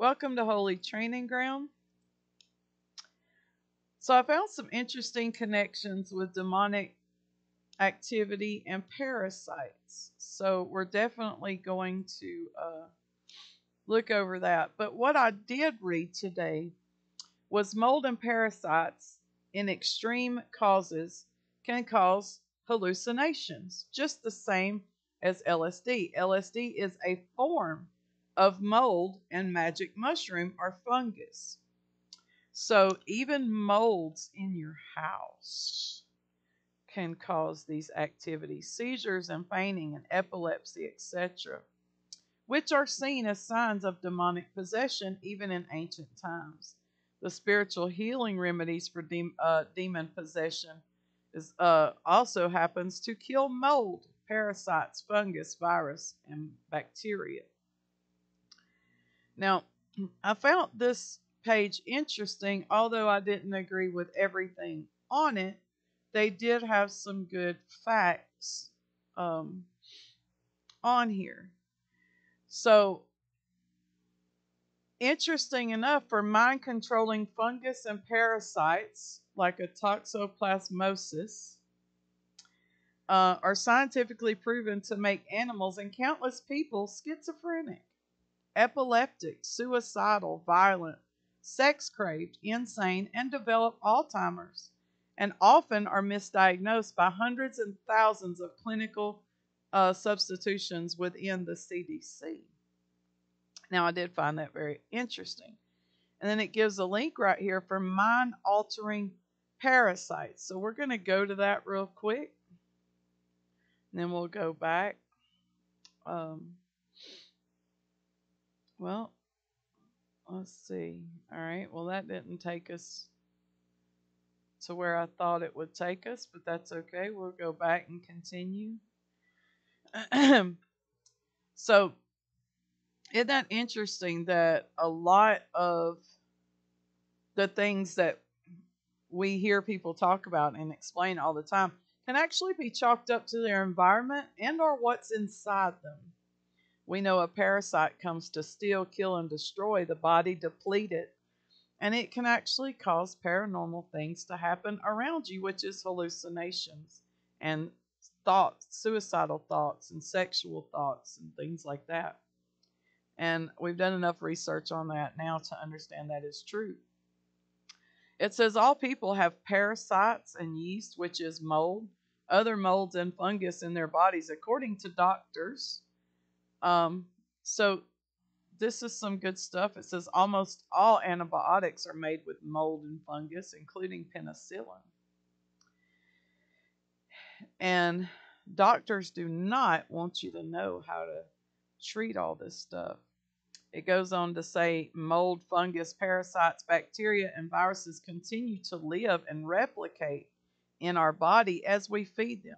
Welcome to Holy Training Ground. So, I found some interesting connections with demonic activity and parasites. So, we're definitely going to look over that. But what I did read today was mold and parasites in extreme causes can cause hallucinations, just the same as LSD. LSD is a form of mold and magic mushroom or fungus. So even molds in your house can cause these activities, seizures and fainting and epilepsy, etc., which are seen as signs of demonic possession even in ancient times. The spiritual healing remedies for demon possession also happens to kill mold, parasites, fungus, virus, and bacteria. Now, I found this page interesting, although I didn't agree with everything on it. They did have some good facts on here. So, interesting enough, for mind controlling fungus and parasites like a toxoplasmosis are scientifically proven to make animals and countless people schizophrenic, epileptic, suicidal, violent, sex craved, insane, and develop Alzheimer's, and often are misdiagnosed by hundreds and thousands of clinical substitutions within the CDC. Now, I did find that very interesting. And then it gives a link right here for mind altering parasites. So we're going to go to that real quick. And then we'll go back. Well, let's see. All right. Well, that didn't take us to where I thought it would take us, but that's okay. We'll go back and continue. So, isn't that interesting that a lot of the things that we hear people talk about and explain all the time can actually be chalked up to their environment and or what's inside them. We know a parasite comes to steal, kill, and destroy the body, deplete it, and it can actually cause paranormal things to happen around you, which is hallucinations and thoughts, suicidal thoughts, and sexual thoughts, and things like that. And we've done enough research on that now to understand that is true. It says all people have parasites and yeast, which is mold, other molds and fungus in their bodies, according to doctors. So this is some good stuff. It says almost all antibiotics are made with mold and fungus, including penicillin. And doctors do not want you to know how to treat all this stuff. It goes on to say mold, fungus, parasites, bacteria, and viruses continue to live and replicate in our body as we feed them.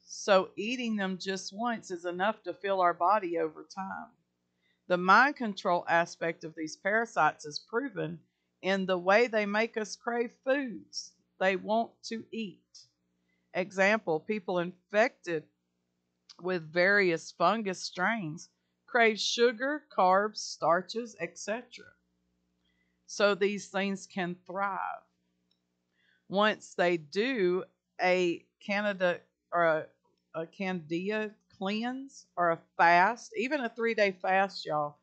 So eating them just once is enough to fill our body over time. The mind control aspect of these parasites is proven in the way they make us crave foods they want to eat. Example, people infected with various fungus strains crave sugar, carbs, starches, etc. So these things can thrive. Once they do a candida or a candida cleanse or a fast, even a 3-day fast, y'all,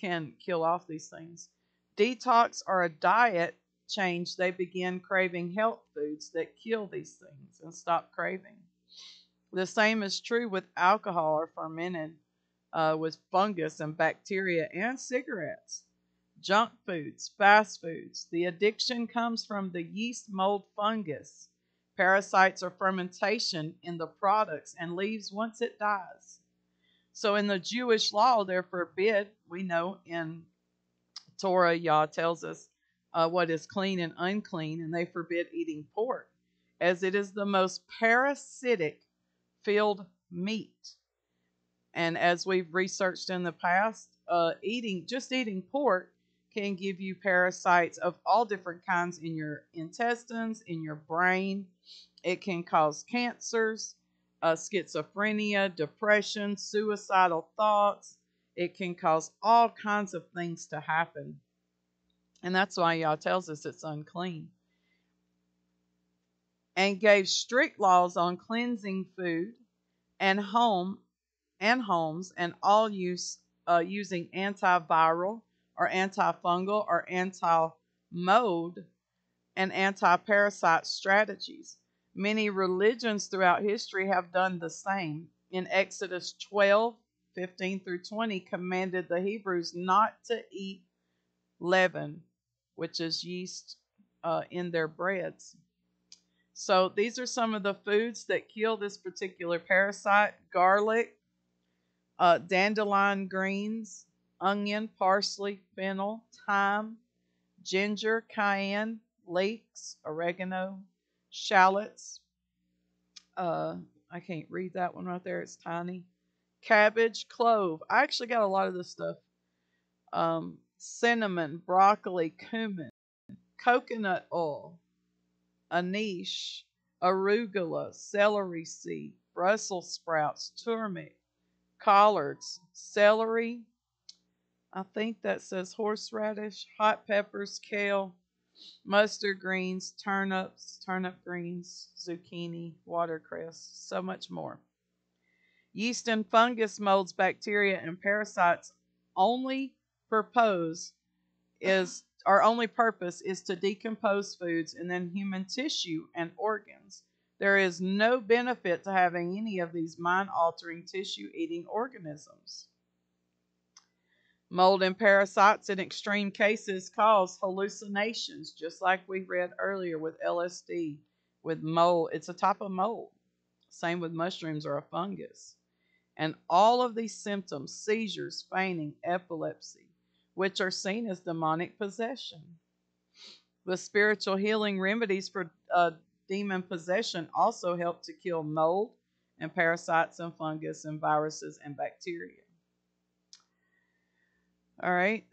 can kill off these things. Detox or a diet change, they begin craving health foods that kill these things and stop craving. The same is true with alcohol or fermented with fungus and bacteria and cigarettes, junk foods, fast foods. The addiction comes from the yeast, mold, fungus, parasites, or fermentation in the products and leaves once it dies. So in the Jewish law, they're forbid. We know in Torah, Yah tells us what is clean and unclean, and they forbid eating pork, as it is the most parasitic filled meat. And as we've researched in the past, eating pork can give you parasites of all different kinds in your intestines, in your brain. It can cause cancers, schizophrenia, depression, suicidal thoughts. It can cause all kinds of things to happen. And that's why Yah tells us it's unclean. And gave strict laws on cleansing food and homes and all use using antiviral or antifungal or anti-mold and anti-parasite strategies. Many religions throughout history have done the same. In Exodus 12:15-20, commanded the Hebrews not to eat leaven, which is yeast, in their breads. So these are some of the foods that kill this particular parasite: garlic, dandelion greens, onion, parsley, fennel, thyme, ginger, cayenne, leeks, oregano, shallots. I can't read that one right there. It's tiny. Cabbage, clove. I actually got a lot of this stuff. Cinnamon, broccoli, cumin, coconut oil, anise, arugula, celery seed, Brussels sprouts, turmeric, collards, celery. I think that says horseradish, hot peppers, kale, mustard greens, turnips, turnip greens, zucchini, watercress, so much more. Yeast and fungus molds, bacteria, and parasites only purpose is our only purpose is to decompose foods and then human tissue and organs. There is no benefit to having any of these mind-altering tissue-eating organisms. Mold and parasites in extreme cases cause hallucinations, just like we read earlier with LSD, with mold. It's a type of mold. Same with mushrooms or a fungus. And all of these symptoms, seizures, fainting, epilepsy, which are seen as demonic possession. The spiritual healing remedies for demon possession also help to kill mold and parasites and fungus and viruses and bacteria. All right.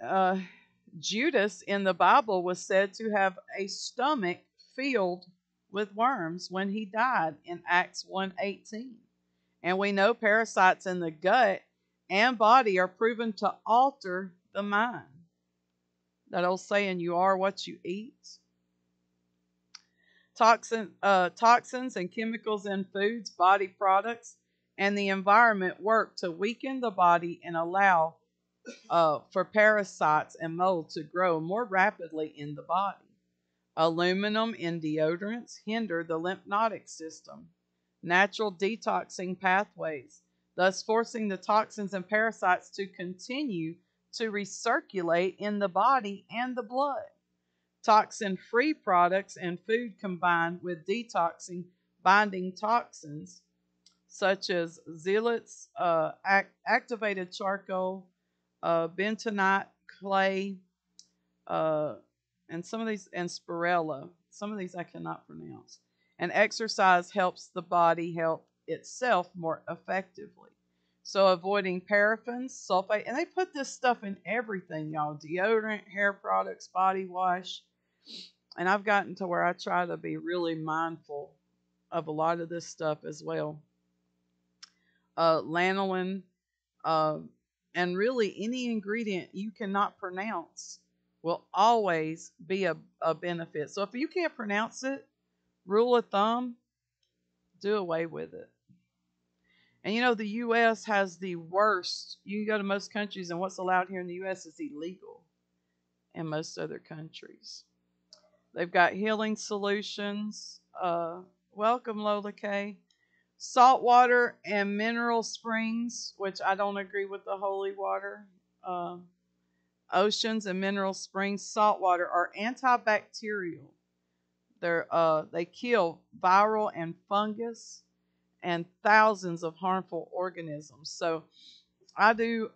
Judas in the Bible was said to have a stomach filled with worms when he died in Acts 1:18. And we know parasites in the gut and body are proven to alter the mind. That old saying, you are what you eat. Toxins and chemicals in foods, body products, and the environment work to weaken the body and allow for parasites and mold to grow more rapidly in the body. Aluminum in deodorants hinder the lymphatic system, natural detoxing pathways, thus forcing the toxins and parasites to continue to recirculate in the body and the blood. Toxin-free products and food combined with detoxing binding toxins such as zeolites, activated charcoal, bentonite, clay, and some of these, and spirella. Some of these I cannot pronounce. And exercise helps the body help itself more effectively. So avoiding paraffins, sulfate, and they put this stuff in everything, y'all. Deodorant, hair products, body wash. And I've gotten to where I try to be really mindful of a lot of this stuff as well. Lanolin, and really any ingredient you cannot pronounce will always be a benefit. So if you can't pronounce it, rule of thumb, do away with it. And you know, the U.S. has the worst. You can go to most countries, and what's allowed here in the U.S. is illegal in most other countries. They've got healing solutions. Welcome, Lola K. Salt water and mineral springs, which I don't agree with the holy water. Oceans and mineral springs, salt water are antibacterial. They kill viral and fungus and thousands of harmful organisms. So I do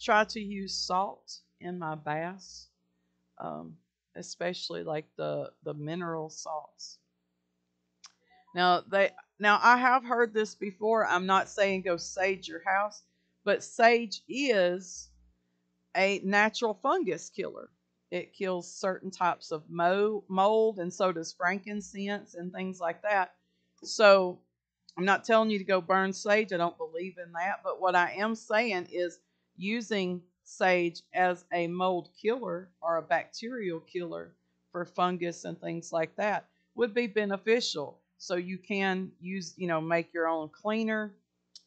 try to use salt in my baths, especially like the mineral salts. Now I have heard this before. I'm not saying go sage your house, but sage is a natural fungus killer. It kills certain types of mold, and so does frankincense and things like that. So I'm not telling you to go burn sage. I don't believe in that. But what I am saying is using sage as a mold killer or a bacterial killer for fungus and things like that would be beneficial. So you can use, make your own cleaner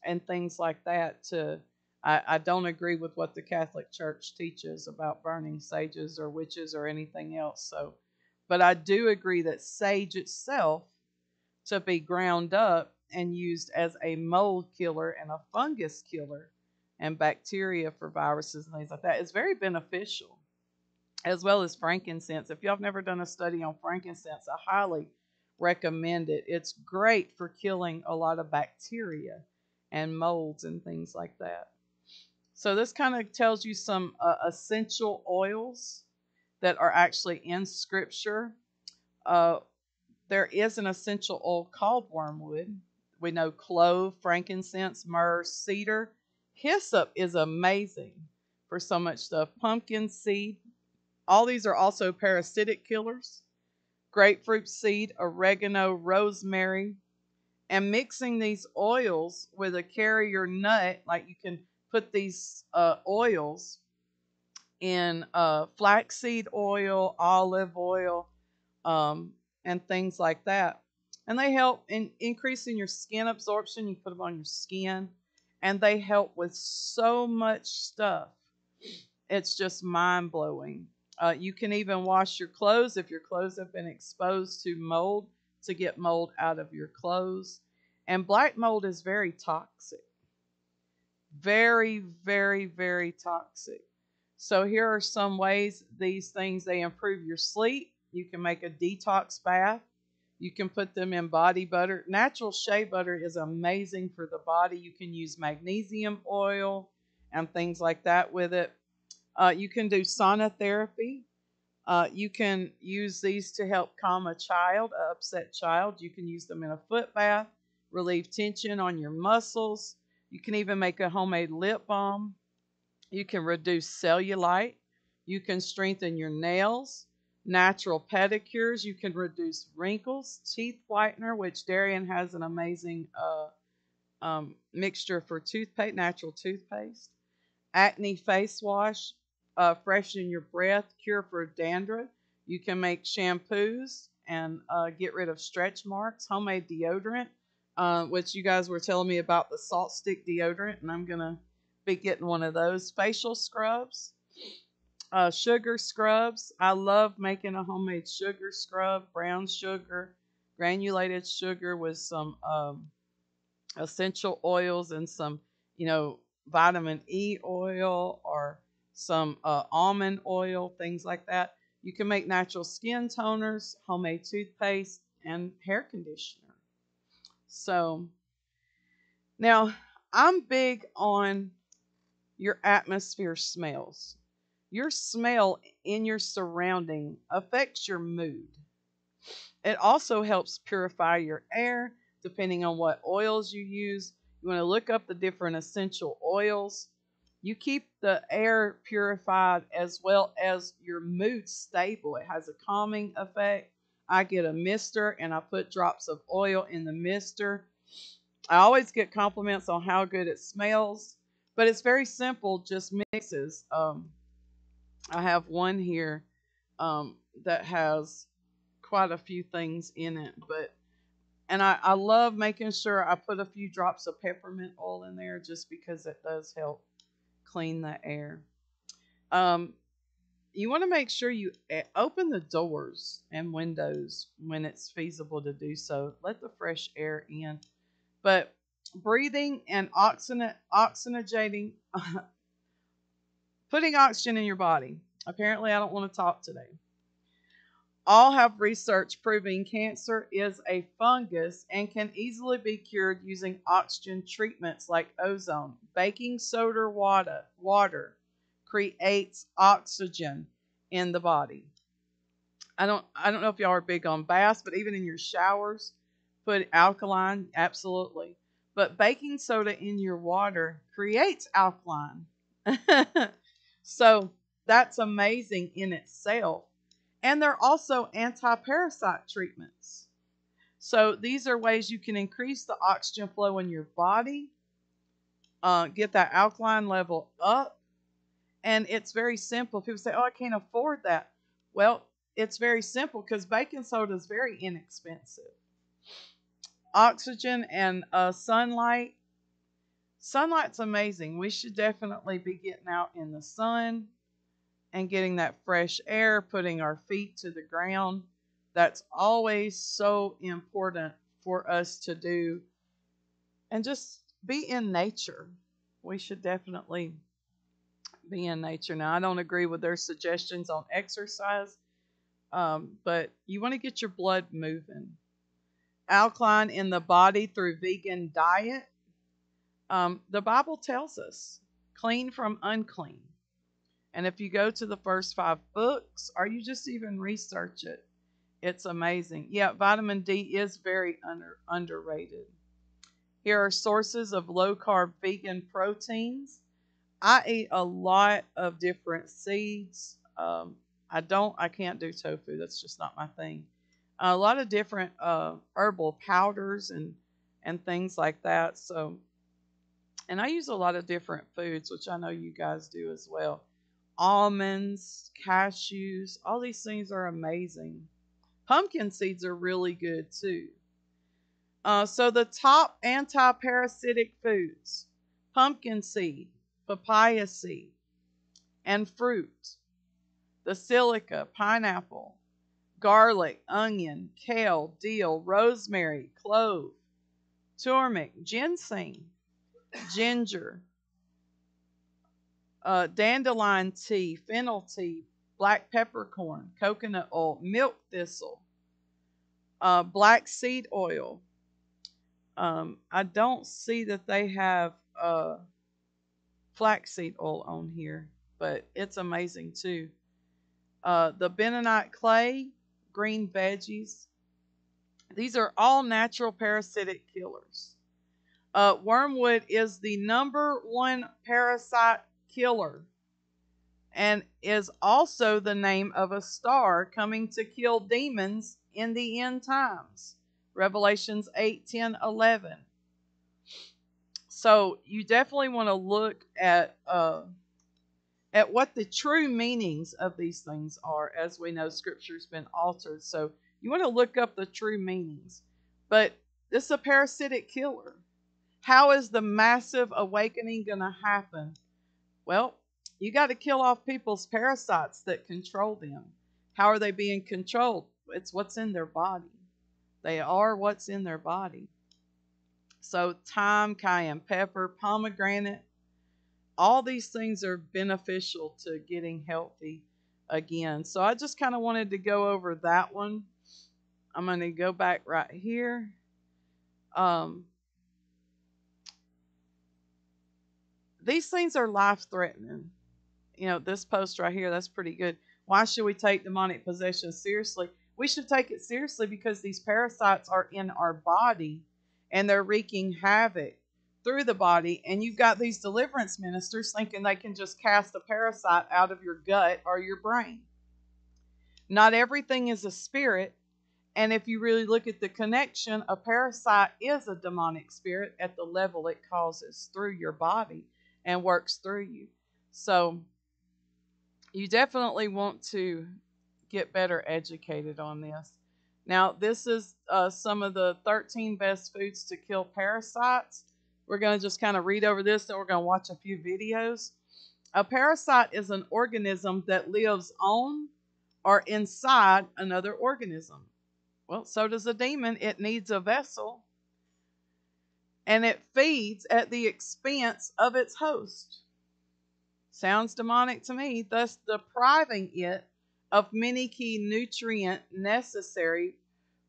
and things like that to. I don't agree with what the Catholic Church teaches about burning sages or witches or anything else. So, but I do agree that sage itself to be ground up and used as a mold killer and a fungus killer and bacteria for viruses and things like that is very beneficial, as well as frankincense. If y'all have never done a study on frankincense, I highly recommend it. It's great for killing a lot of bacteria and molds and things like that. So this kind of tells you some essential oils that are actually in Scripture. Uh, there is an essential oil called wormwood. We know clove, frankincense, myrrh, cedar. Hyssop is amazing for so much stuff. Pumpkin seed. All these are also parasitic killers. Grapefruit seed, oregano, rosemary. And mixing these oils with a carrier nut, like you can put these oils in flaxseed oil, olive oil, and things like that. And they help in increasing your skin absorption. You put them on your skin, and they help with so much stuff. It's just mind blowing. You can even wash your clothes if your clothes have been exposed to mold to get mold out of your clothes. And black mold is very toxic. Very, very, very toxic. So here are some ways these things, they improve your sleep. You can make a detox bath. You can put them in body butter. Natural shea butter is amazing for the body. You can use magnesium oil and things like that with it. You can do sauna therapy. You can use these to help calm a child, an upset child. You can use them in a foot bath, relieve tension on your muscles. You can even make a homemade lip balm. You can reduce cellulite. You can strengthen your nails. Natural pedicures. You can reduce wrinkles. Teeth whitener, which Darian has an amazing mixture for toothpaste, natural toothpaste. Acne face wash. Freshen your breath. Cure for dandruff. You can make shampoos and get rid of stretch marks. Homemade deodorant, which you guys were telling me about the salt stick deodorant, and I'm going to be getting one of those. Facial scrubs, sugar scrubs. I love making a homemade sugar scrub. Brown sugar, granulated sugar with some essential oils and some, vitamin E oil or some almond oil, things like that. You can make natural skin toners, homemade toothpaste, and hair conditioner. So now I'm big on your atmosphere smells. Your smell in your surrounding affects your mood. It also helps purify your air depending on what oils you use. You want to look up the different essential oils. You keep the air purified as well as your mood stable. It has a calming effect. I get a mister and I put drops of oil in the mister. I always get compliments on how good it smells, but it's very simple, just mixes. I have one here that has quite a few things in it, and I love making sure I put a few drops of peppermint oil in there just because it does help clean the air. You want to make sure you open the doors and windows when it's feasible to do so. Let the fresh air in. But breathing and oxygenating, putting oxygen in your body. Apparently, I don't want to talk today. All have research proving cancer is a fungus and can easily be cured using oxygen treatments like ozone. Baking soda water creates oxygen in the body. I don't know if y'all are big on baths, but even in your showers, put alkaline, absolutely. But baking soda in your water creates alkaline. So that's amazing in itself. And they're also anti-parasite treatments. So these are ways you can increase the oxygen flow in your body, get that alkaline level up, And it's very simple. People say, oh, I can't afford that. Well, it's very simple because baking soda is very inexpensive. Oxygen and sunlight. Sunlight's amazing. We should definitely be getting out in the sun and getting that fresh air, putting our feet to the ground. That's always so important for us to do. And just be in nature. We should definitely be in nature. Now, I don't agree with their suggestions on exercise, but you want to get your blood moving. Alkaline in the body through vegan diet. The Bible tells us clean from unclean. And if you go to the first 5 books, or you just even research it, it's amazing. Yeah, vitamin D is very underrated. Here are sources of low-carb vegan proteins. I eat a lot of different seeds. I can't do tofu. That's just not my thing. A lot of different herbal powders and things like that. So, and I use a lot of different foods, which I know you guys do as well. Almonds, cashews, all these things are amazing. Pumpkin seeds are really good too. So the top anti-parasitic foods: pumpkin seed, papaya seed, and fruit. The silica, pineapple, garlic, onion, kale, dill, rosemary, clove, turmeric, ginseng, ginger, dandelion tea, fennel tea, black peppercorn, coconut oil, milk thistle, black seed oil. I don't see that they have flaxseed oil on here, but it's amazing too. The bentonite clay, green veggies. These are all natural parasitic killers. Wormwood is the #1 parasite killer and is also the name of a star coming to kill demons in the end times. Revelations 8, 10, 11. So you definitely want to look at what the true meanings of these things are. As we know, Scripture's been altered. So you want to look up the true meanings. But this is a parasitic killer. How is the massive awakening going to happen? Well, you got to kill off people's parasites that control them. How are they being controlled? It's what's in their body. They are what's in their body. So thyme, cayenne pepper, pomegranate, all these things are beneficial to getting healthy again. So I just kind of wanted to go over that one. I'm going to go back right here. These things are life-threatening. You know, this post right here, that's pretty good. Why should we take demonic possession seriously? We should take it seriously because these parasites are in our body and they're wreaking havoc through the body. And you've got these deliverance ministers thinking they can just cast a parasite out of your gut or your brain. Not everything is a spirit. And if you really look at the connection, a parasite is a demonic spirit at the level it causes through your body and works through you. So you definitely want to get better educated on this. Now, this is some of the 13 best foods to kill parasites. We're going to just kind of read over this, and we're going to watch a few videos. A parasite is an organism that lives on or inside another organism. Well, so does a demon. It needs a vessel, and it feeds at the expense of its host. Sounds demonic to me, thus depriving it of many key nutrients necessary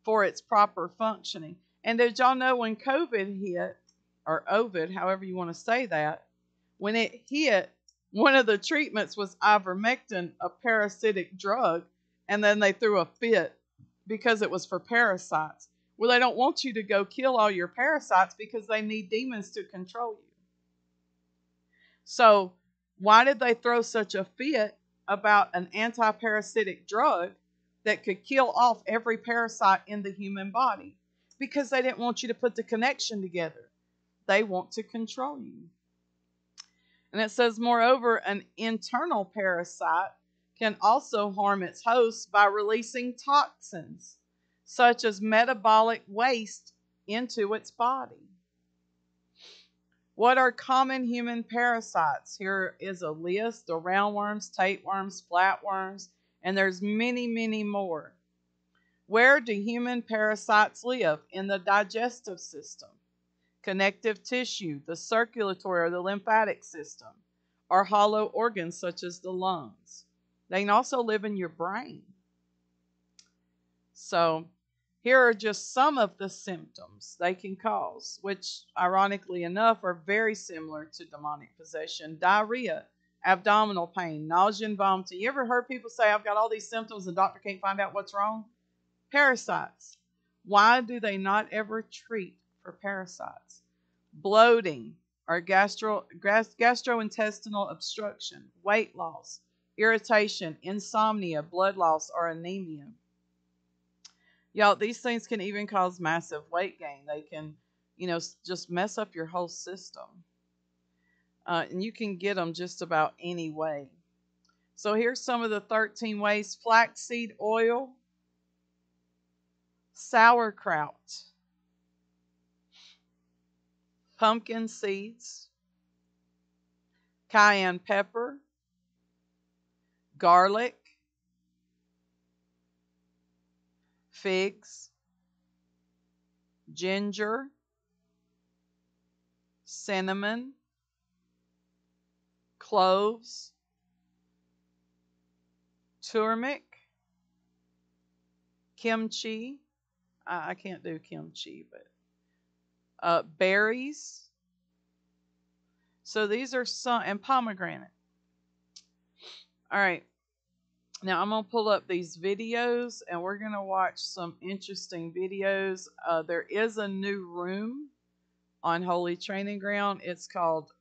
for its proper functioning. And did y'all know when COVID hit, or Ovid, however you want to say that, when it hit, one of the treatments was ivermectin, a parasitic drug, and then they threw a fit because it was for parasites. Well, they don't want you to go kill all your parasites because they need demons to control you. So why did they throw such a fit about an anti-parasitic drug that could kill off every parasite in the human body? Because they didn't want you to put the connection together. They want to control you. And it says, moreover, an internal parasite can also harm its host by releasing toxins, such as metabolic waste, into its body. What are common human parasites? Here is a list: the roundworms, tapeworms, flatworms, and there's many, many more. Where do human parasites live? In the digestive system, connective tissue, the circulatory or the lymphatic system, or hollow organs such as the lungs. They can also live in your brain. So here are just some of the symptoms they can cause, which ironically enough are very similar to demonic possession: diarrhea, abdominal pain, nausea and vomiting. You ever heard people say, I've got all these symptoms and the doctor can't find out what's wrong? Parasites. Why do they not ever treat for parasites? Bloating or gastrointestinal obstruction, weight loss, irritation, insomnia, blood loss, or anemia. Y'all, these things can even cause massive weight gain. They can, just mess up your whole system. And you can get them just about any way. So here's some of the 13 ways: flaxseed oil, sauerkraut, pumpkin seeds, cayenne pepper, garlic, figs, ginger, cinnamon, cloves, turmeric, kimchi. I can't do kimchi, but berries. So these are some, and pomegranate. All right. Now I'm going to pull up these videos and we're going to watch some interesting videos. There is a new room on Holy Training Ground. It's called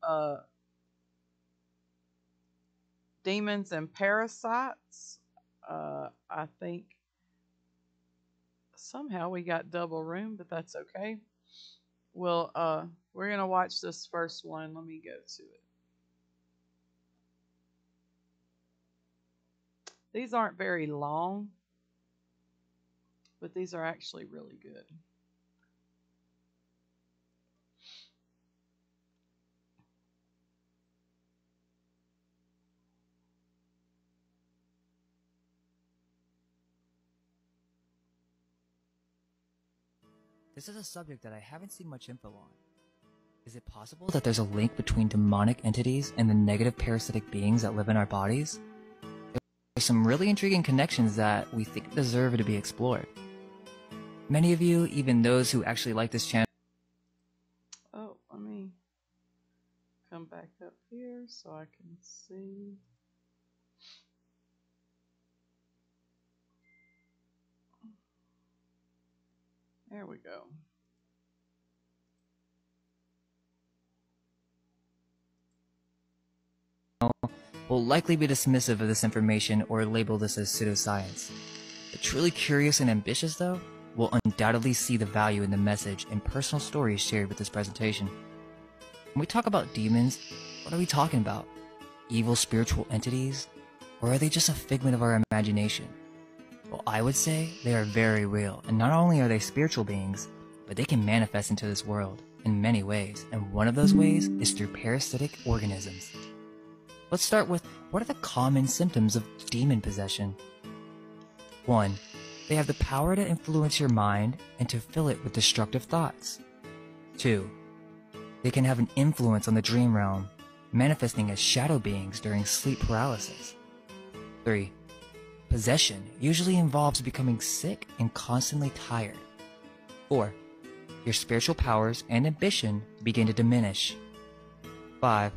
Demons and Parasites. I think somehow we got double room, but that's okay. Well, we're going to watch this first one. Let me go to it. These aren't very long, but these are actually really good. This is a subject that I haven't seen much info on. Is it possible that there's a link between demonic entities and the negative parasitic beings that live in our bodies? There's some really intriguing connections that we think deserve to be explored. Many of you, even those who actually like this channel... Oh, let me come back up here so I can see. There we go. will likely be dismissive of this information or label this as pseudoscience. The truly curious and ambitious, though, will undoubtedly see the value in the message and personal stories shared with this presentation. When we talk about demons, what are we talking about? Evil spiritual entities? Or are they just a figment of our imagination? Well, I would say they are very real, and not only are they spiritual beings, but they can manifest into this world in many ways, and one of those ways is through parasitic organisms. Let's start with, what are the common symptoms of demon possession? 1. They have the power to influence your mind and to fill it with destructive thoughts. 2. They can have an influence on the dream realm, manifesting as shadow beings during sleep paralysis. 3. Possession usually involves becoming sick and constantly tired. 4. Your spiritual powers and ambition begin to diminish. 5.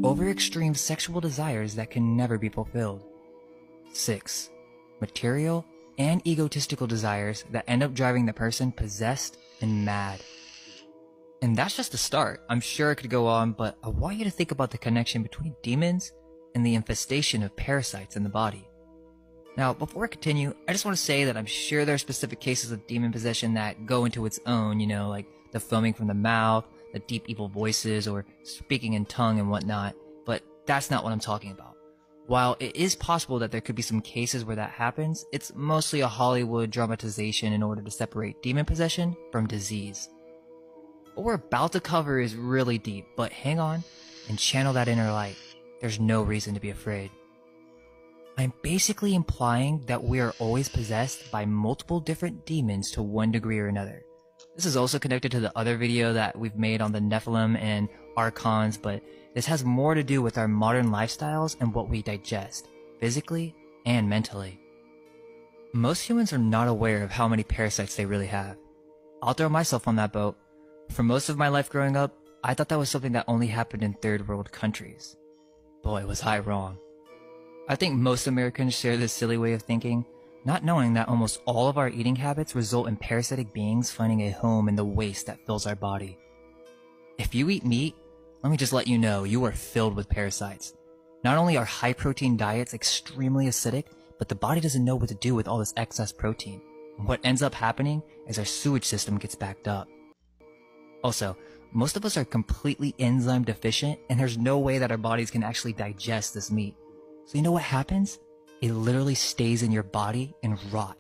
Over-extreme sexual desires that can never be fulfilled. 6. Material and egotistical desires that end up driving the person possessed and mad. And that's just the start. I'm sure it could go on, but I want you to think about the connection between demons and the infestation of parasites in the body. Now, before I continue, I just want to say that I'm sure there are specific cases of demon possession that go into its own, like the foaming from the mouth, the deep evil voices, or speaking in tongue and whatnot. That's not what I'm talking about. While it is possible that there could be some cases where that happens, it's mostly a Hollywood dramatization in order to separate demon possession from disease. What we're about to cover is really deep, but hang on and channel that inner light. There's no reason to be afraid. I'm basically implying that we are always possessed by multiple different demons to one degree or another. This is also connected to the other video that we've made on the Nephilim and Archons, but this has more to do with our modern lifestyles and what we digest, physically and mentally. Most humans are not aware of how many parasites they really have. I'll throw myself on that boat. For most of my life growing up, I thought that was something that only happened in third world countries. Boy, was I wrong. I think most Americans share this silly way of thinking, not knowing that almost all of our eating habits result in parasitic beings finding a home in the waste that fills our body. If you eat meat, let me just let you know, you are filled with parasites. Not only are high protein diets extremely acidic, but the body doesn't know what to do with all this excess protein. And what ends up happening is our sewage system gets backed up. Also, most of us are completely enzyme deficient, and there's no way that our bodies can actually digest this meat. So you know what happens? It literally stays in your body and rot.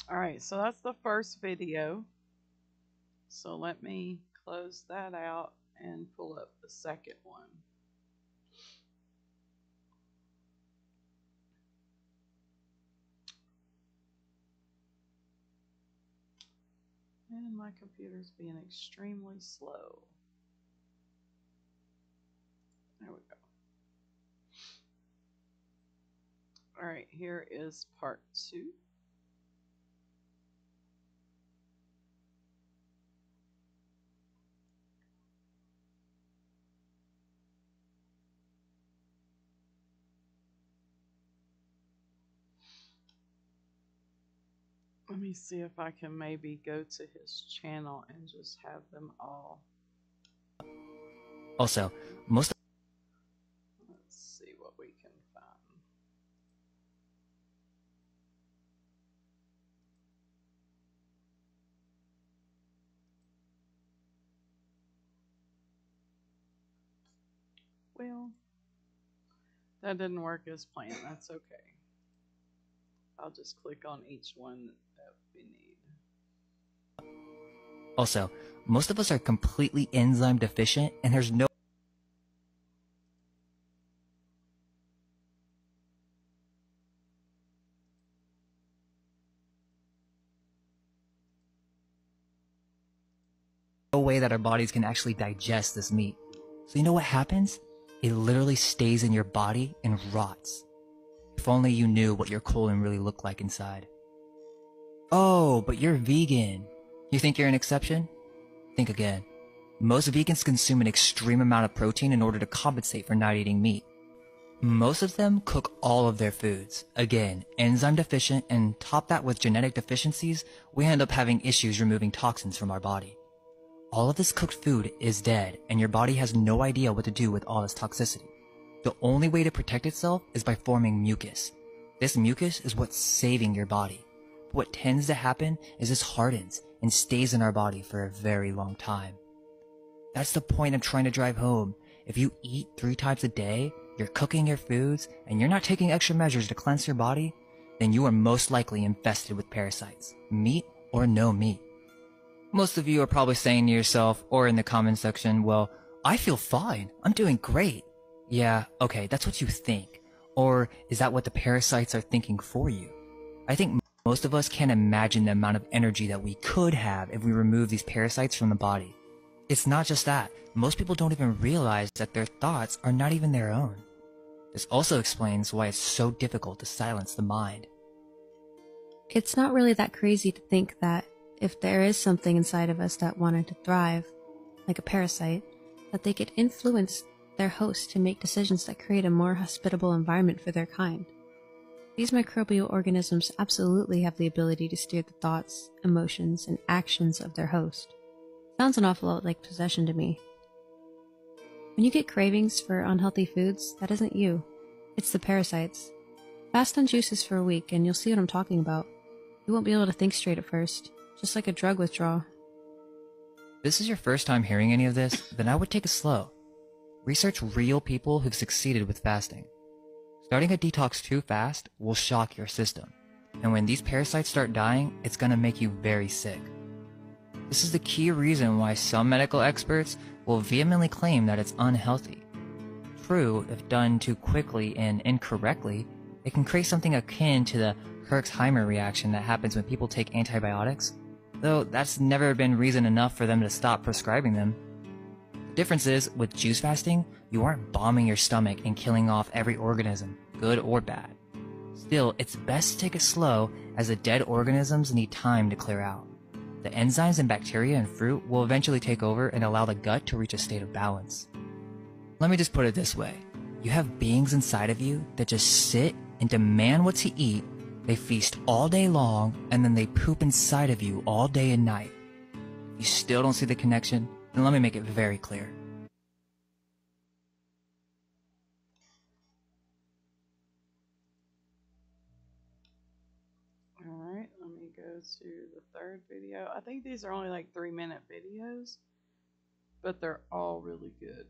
Alright, so that's the first video. So let me close that out and pull up the second one. And my computer's being extremely slow. There we go. Alright, here is part 2. Let me see if I can maybe go to his channel and just have them all. Also, Let's see what we can find. Well, that didn't work as planned. That's okay. I'll just click on each one that we need. Also, most of us are completely enzyme deficient, and there's no way that our bodies can actually digest this meat. So you know what happens? It literally stays in your body and rots. If only you knew what your colon really looked like inside. Oh, but you're vegan. You think you're an exception? Think again. Most vegans consume an extreme amount of protein in order to compensate for not eating meat. Most of them cook all of their foods. Again, enzyme deficient, and top that with genetic deficiencies, we end up having issues removing toxins from our body. All of this cooked food is dead, and your body has no idea what to do with all this toxicity. The only way to protect itself is by forming mucus. This mucus is what's saving your body. But what tends to happen is this hardens and stays in our body for a very long time. That's the point I'm trying to drive home. If you eat 3 times a day, you're cooking your foods, and you're not taking extra measures to cleanse your body, then you are most likely infested with parasites, meat or no meat. Most of you are probably saying to yourself or in the comment section, well, I feel fine. I'm doing great. Yeah, okay, that's what you think. Or is that what the parasites are thinking for you? I think most of us can't imagine the amount of energy that we could have if we remove these parasites from the body. It's not just that. Most people don't even realize that their thoughts are not even their own. This also explains why it's so difficult to silence the mind. It's not really that crazy to think that if there is something inside of us that wanted to thrive, like a parasite, that they could influence their host to make decisions that create a more hospitable environment for their kind. These microbial organisms absolutely have the ability to steer the thoughts, emotions, and actions of their host. Sounds an awful lot like possession to me. When you get cravings for unhealthy foods, that isn't you. It's the parasites. Fast on juices for a week and you'll see what I'm talking about. You won't be able to think straight at first, just like a drug withdrawal. If this is your first time hearing any of this, then I would take it slow. Research real people who've succeeded with fasting. Starting a detox too fast will shock your system, and when these parasites start dying, it's gonna make you very sick. This is the key reason why some medical experts will vehemently claim that it's unhealthy. True, if done too quickly and incorrectly, it can create something akin to the Herxheimer reaction that happens when people take antibiotics, though that's never been reason enough for them to stop prescribing them. The difference is, with juice fasting, you aren't bombing your stomach and killing off every organism, good or bad. Still, it's best to take it slow, as the dead organisms need time to clear out. The enzymes and bacteria in fruit will eventually take over and allow the gut to reach a state of balance. Let me just put it this way. You have beings inside of you that just sit and demand what to eat, they feast all day long, and then they poop inside of you all day and night. If you still don't see the connection, then let me make it very clear. Alright, let me go to the third video. I think these are only like 3-minute videos, but they're all really good.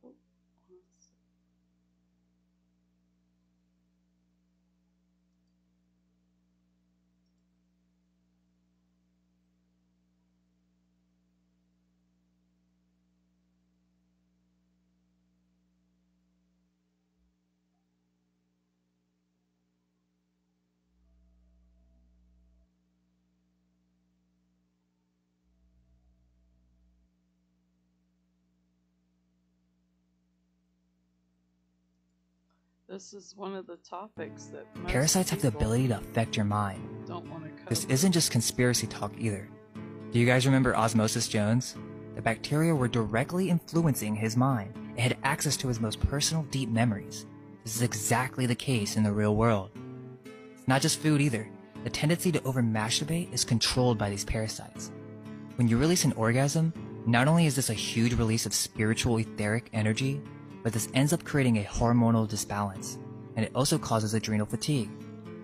Oh, let's see. This is one of the topics that most Parasites have the people ability to affect your mind. don't want to cover. This isn't just conspiracy talk either. Do you guys remember Osmosis Jones? The bacteria were directly influencing his mind. It had access to his most personal, deep memories. This is exactly the case in the real world. It's not just food either. The tendency to over-masturbate is controlled by these parasites. When you release an orgasm, not only is this a huge release of spiritual etheric energy, but this ends up creating a hormonal disbalance, and it also causes adrenal fatigue.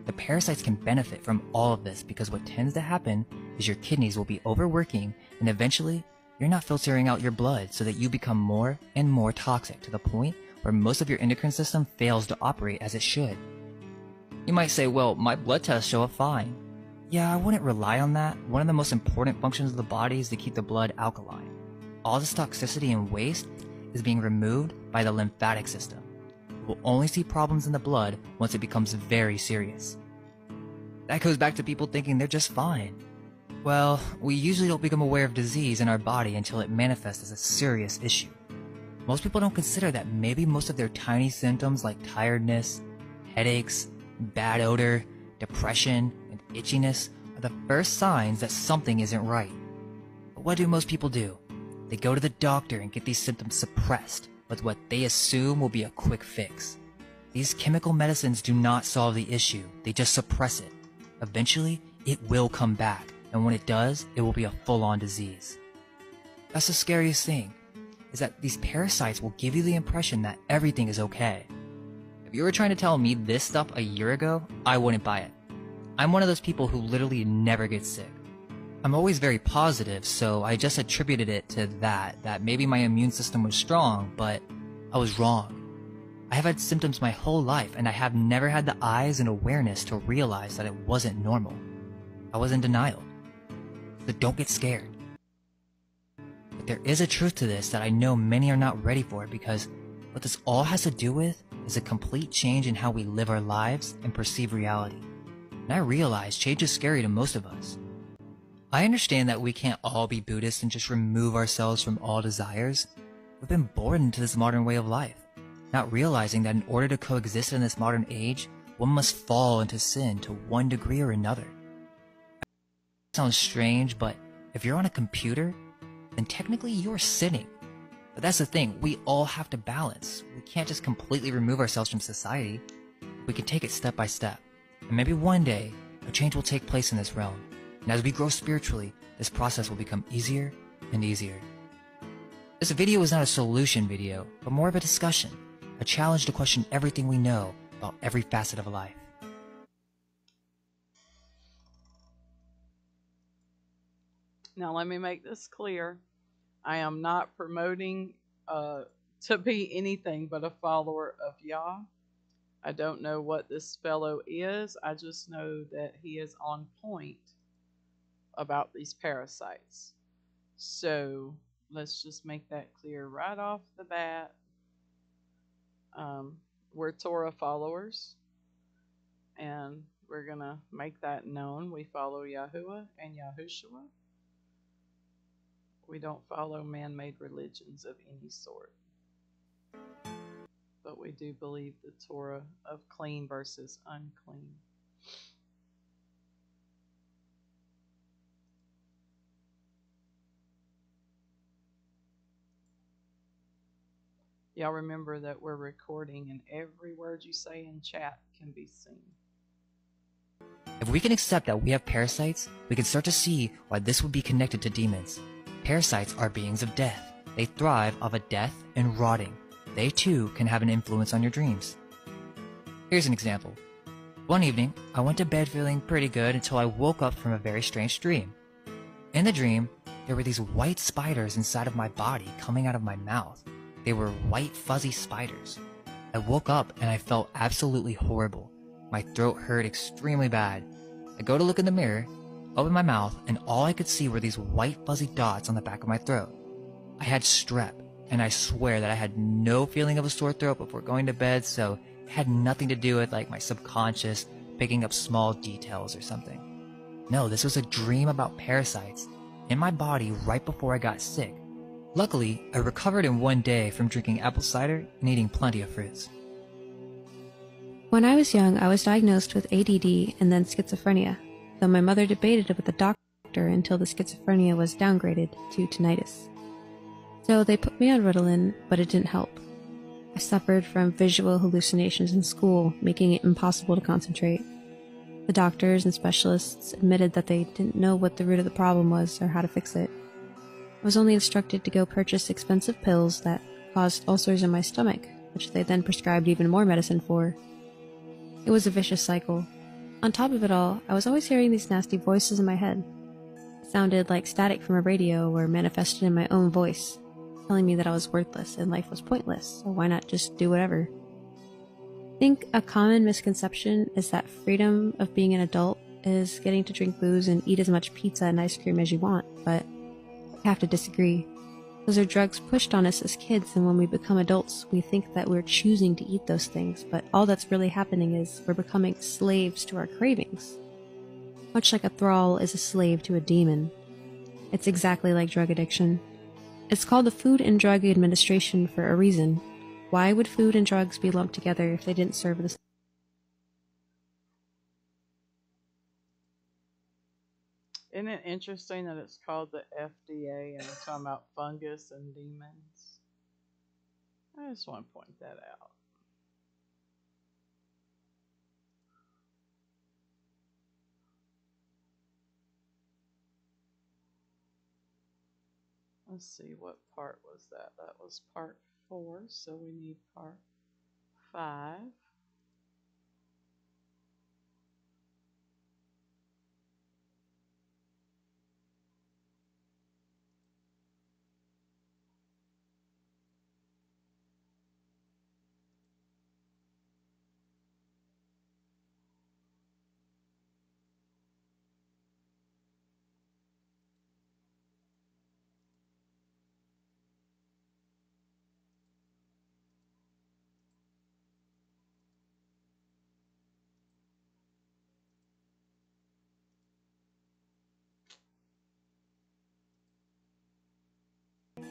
The parasites can benefit from all of this because what tends to happen is your kidneys will be overworking, and eventually you're not filtering out your blood, so that you become more and more toxic to the point where most of your endocrine system fails to operate as it should. You might say, well, my blood tests show up fine. Yeah, I wouldn't rely on that. One of the most important functions of the body is to keep the blood alkaline. All this toxicity and waste is being removed by the lymphatic system. We'll only see problems in the blood once it becomes very serious. That goes back to people thinking they're just fine. Well, we usually don't become aware of disease in our body until it manifests as a serious issue. Most people don't consider that maybe most of their tiny symptoms like tiredness, headaches, bad odor, depression, and itchiness are the first signs that something isn't right. But what do most people do? They go to the doctor and get these symptoms suppressed with what they assume will be a quick fix. These chemical medicines do not solve the issue, they just suppress it. Eventually, it will come back, and when it does, it will be a full-on disease. That's the scariest thing, is that these parasites will give you the impression that everything is okay. If you were trying to tell me this stuff a year ago, I wouldn't buy it. I'm one of those people who literally never gets sick. I'm always very positive, so I just attributed it to that maybe my immune system was strong, but I was wrong. I have had symptoms my whole life, and I have never had the eyes and awareness to realize that it wasn't normal. I was in denial. So don't get scared. But there is a truth to this that I know many are not ready for, because what this all has to do with is a complete change in how we live our lives and perceive reality. And I realize change is scary to most of us. I understand that we can't all be Buddhists and just remove ourselves from all desires. We've been born into this modern way of life, not realizing that in order to coexist in this modern age, one must fall into sin to one degree or another. It sounds strange, but if you're on a computer, then technically you're sinning. But that's the thing, we all have to balance. We can't just completely remove ourselves from society. We can take it step by step, and maybe one day, a change will take place in this realm. And as we grow spiritually, this process will become easier and easier. This video is not a solution video, but more of a discussion, a challenge to question everything we know about every facet of life. Now, let me make this clear. I am not promoting to be anything but a follower of Yah. I don't know what this fellow is. I just know that he is on point about these parasites. So let's just make that clear right off the bat. We're Torah followers, and we're going to make that known. We follow Yahuwah and Yahushua. We don't follow man-made religions of any sort. But we do believe the Torah of clean versus unclean. Y'all remember that we're recording and every word you say in chat can be seen. If we can accept that we have parasites, we can start to see why this would be connected to demons. Parasites are beings of death. They thrive off of death and rotting. They too can have an influence on your dreams. Here's an example. One evening, I went to bed feeling pretty good until I woke up from a very strange dream. In the dream, there were these white spiders inside of my body coming out of my mouth. They were white fuzzy spiders. I woke up and I felt absolutely horrible. My throat hurt extremely bad. I go to look in the mirror, open my mouth, and all I could see were these white fuzzy dots on the back of my throat. I had strep, and I swear that I had no feeling of a sore throat before going to bed, so it had nothing to do with like my subconscious picking up small details or something. No, this was a dream about parasites in my body right before I got sick. Luckily, I recovered in one day from drinking apple cider and eating plenty of fruits. When I was young, I was diagnosed with ADD and then schizophrenia, though my mother debated it with the doctor until the schizophrenia was downgraded to tinnitus. So they put me on Ritalin, but it didn't help. I suffered from visual hallucinations in school, making it impossible to concentrate. The doctors and specialists admitted that they didn't know what the root of the problem was or how to fix it. I was only instructed to go purchase expensive pills that caused ulcers in my stomach, which they then prescribed even more medicine for. It was a vicious cycle. On top of it all, I was always hearing these nasty voices in my head. It sounded like static from a radio or manifested in my own voice, telling me that I was worthless and life was pointless, so why not just do whatever? I think a common misconception is that freedom of being an adult is getting to drink booze and eat as much pizza and ice cream as you want, but I have to disagree. Those are drugs pushed on us as kids, and when we become adults, we think that we're choosing to eat those things, but all that's really happening is we're becoming slaves to our cravings. Much like a thrall is a slave to a demon. It's exactly like drug addiction. It's called the Food and Drug Administration for a reason. Why would food and drugs be lumped together if they didn't serve the same? Isn't it interesting that it's called the FDA and they're talking about fungus and demons? I just want to point that out. Let's see, what part was that? That was part 4, so we need part 5.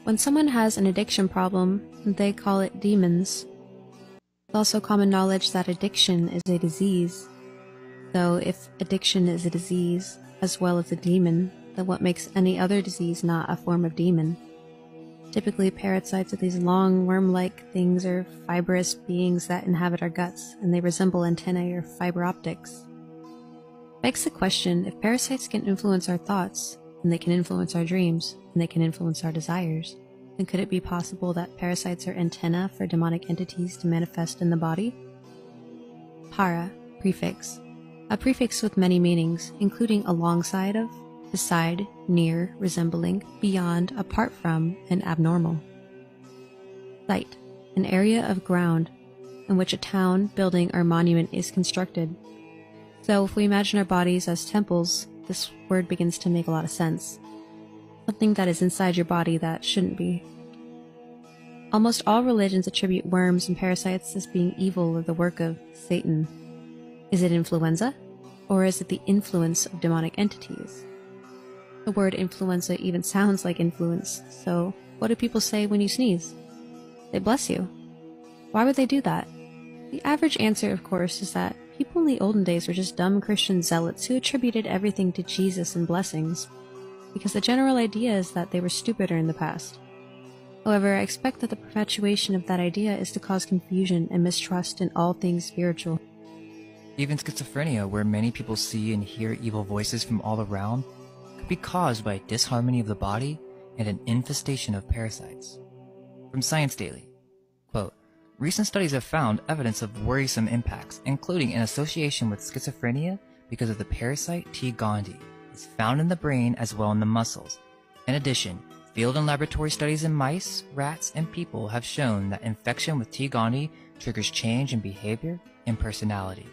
When someone has an addiction problem, they call it demons. It's also common knowledge that addiction is a disease. So if addiction is a disease, as well as a demon, then what makes any other disease not a form of demon? Typically, parasites are these long, worm-like things or fibrous beings that inhabit our guts, and they resemble antennae or fiber optics. Begs the question, if parasites can influence our thoughts, and they can influence our dreams, and they can influence our desires, then could it be possible that parasites are antennae for demonic entities to manifest in the body? Para, prefix. A prefix with many meanings, including alongside of, beside, near, resembling, beyond, apart from, and abnormal. Site, an area of ground in which a town, building, or monument is constructed. So if we imagine our bodies as temples, this word begins to make a lot of sense. Something that is inside your body that shouldn't be. Almost all religions attribute worms and parasites as being evil or the work of Satan. Is it influenza? Or is it the influence of demonic entities? The word influenza even sounds like influence, so what do people say when you sneeze? They bless you. Why would they do that? The average answer, of course, is that people in the olden days were just dumb Christian zealots who attributed everything to Jesus and blessings, because the general idea is that they were stupider in the past. However, I expect that the perpetuation of that idea is to cause confusion and mistrust in all things spiritual. Even schizophrenia, where many people see and hear evil voices from all around, could be caused by disharmony of the body and an infestation of parasites. From Science Daily, quote, recent studies have found evidence of worrisome impacts, including an association with schizophrenia because of the parasite T. gondii. It's found in the brain as well in the muscles. In addition, field and laboratory studies in mice, rats, and people have shown that infection with T. gondii triggers change in behavior and personality.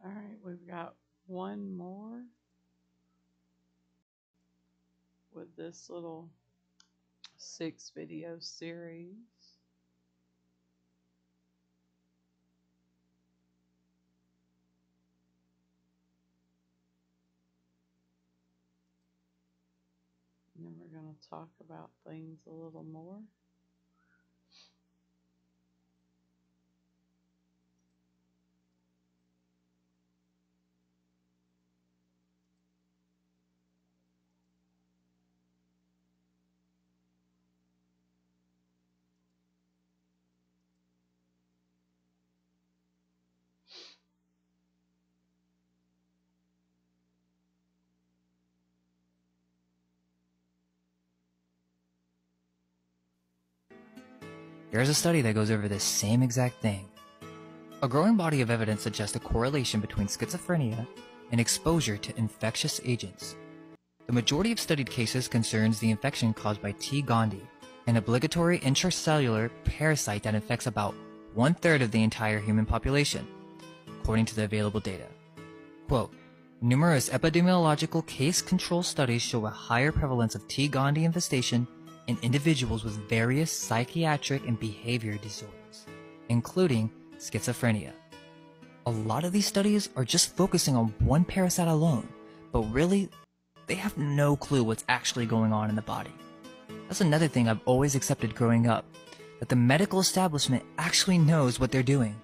All right, we've got one more with this little 6-video series. And then we're going to talk about things a little more. There's a study that goes over this same exact thing. A growing body of evidence suggests a correlation between schizophrenia and exposure to infectious agents. The majority of studied cases concerns the infection caused by T. gondii, an obligatory intracellular parasite that infects about 1/3 of the entire human population, according to the available data. Quote, numerous epidemiological case control studies show a higher prevalence of T. gondii infestation in individuals with various psychiatric and behavior disorders, including schizophrenia. A lot of these studies are just focusing on one parasite alone, but really, they have no clue what's actually going on in the body. That's another thing I've always accepted growing up, that the medical establishment actually knows what they're doing.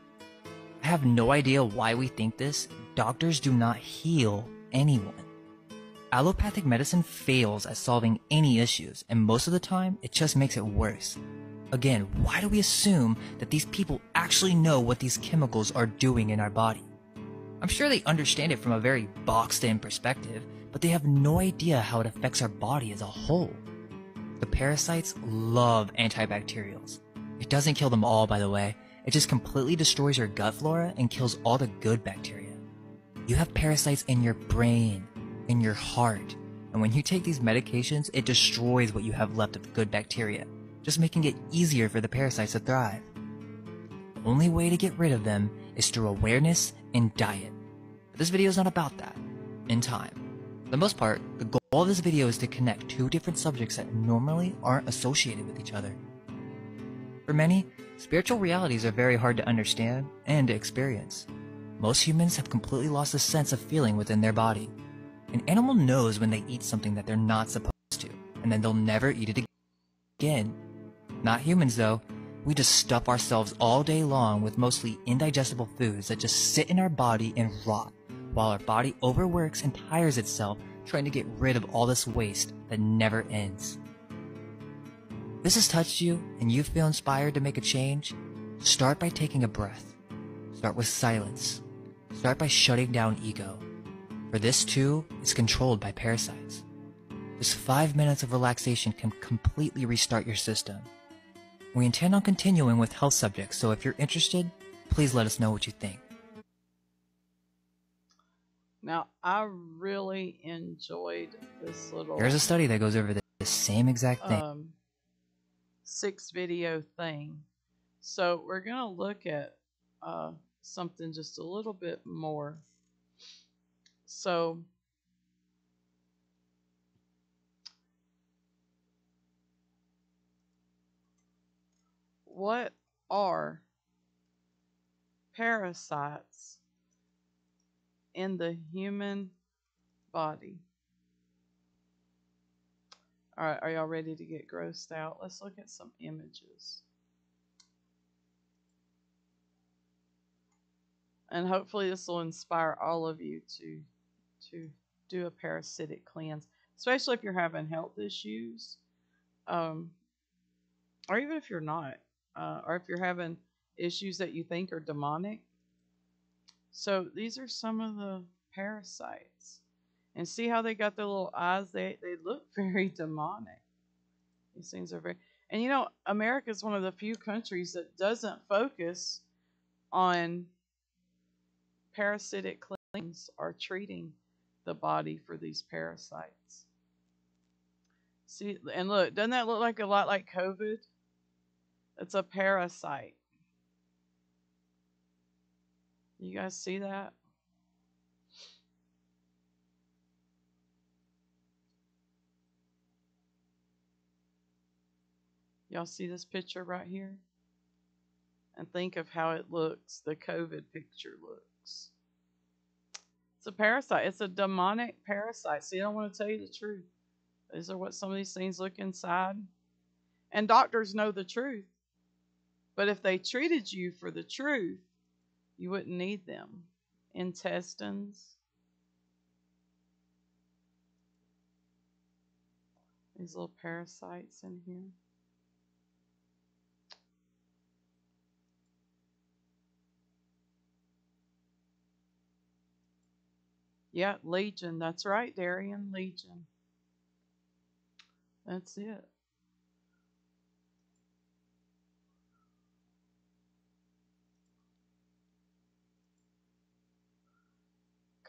I have no idea why we think this. Doctors do not heal anyone. Allopathic medicine fails at solving any issues, and most of the time, it just makes it worse. Again, why do we assume that these people actually know what these chemicals are doing in our body? I'm sure they understand it from a very boxed-in perspective, but they have no idea how it affects our body as a whole. The parasites love antibacterials. It doesn't kill them all, by the way. It just completely destroys your gut flora and kills all the good bacteria. You have parasites in your brain, in your heart, and when you take these medications, it destroys what you have left of good bacteria, just making it easier for the parasites to thrive. The only way to get rid of them is through awareness and diet. But this video is not about that. In time. For the most part, the goal of this video is to connect two different subjects that normally aren't associated with each other. For many, spiritual realities are very hard to understand and to experience. Most humans have completely lost the sense of feeling within their body. An animal knows when they eat something that they're not supposed to, and then they'll never eat it again. Not humans though. We just stuff ourselves all day long with mostly indigestible foods that just sit in our body and rot, while our body overworks and tires itself trying to get rid of all this waste that never ends. this has touched you and you feel inspired to make a change, start by taking a breath. Start with silence. Start by shutting down ego. For this too is controlled by parasites. Just 5 minutes of relaxation can completely restart your system. We intend on continuing with health subjects, so if you're interested, please let us know what you think. Now, I really enjoyed this little Here's a study that goes over the same exact thing. 6-video thing. So we're going to look at something just a little bit more. So what are parasites in the human body? All right, are y'all ready to get grossed out? Let's look at some images. And hopefully this will inspire all of you to do a parasitic cleanse, especially if you're having health issues, or even if you're not, or if you're having issues that you think are demonic. So these are some of the parasites. And see how they got their little eyes? They look very demonic. These things are very... And you know, America is one of the few countries that doesn't focus on parasitic cleanse or treating the body for these parasites. See, and look, doesn't that look like a lot like COVID? It's a parasite. You guys see that? Y'all see this picture right here? And think of how it looks, the COVID picture looks. It's a parasite. It's a demonic parasite. See, I don't want to tell you the truth. These are what some of these things look inside. And doctors know the truth. But if they treated you for the truth, you wouldn't need them. Intestines. These little parasites in here. Yeah, Legion. That's right, Darian. Legion. That's it.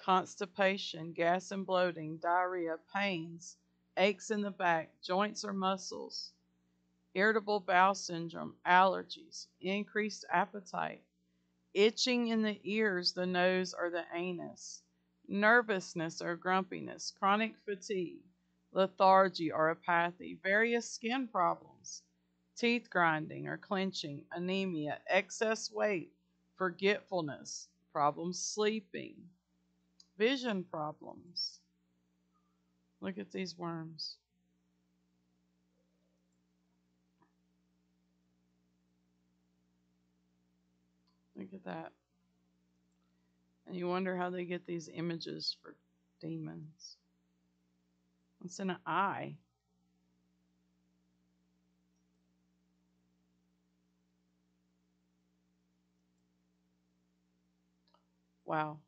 Constipation, gas and bloating, diarrhea, pains, aches in the back, joints or muscles, irritable bowel syndrome, allergies, increased appetite, itching in the ears, the nose, or the anus, nervousness or grumpiness, chronic fatigue, lethargy or apathy, various skin problems, teeth grinding or clenching, anemia, excess weight, forgetfulness, problems sleeping, vision problems. Look at these worms. Look at that. And you wonder how they get these images for demons. It's in an eye. Wow.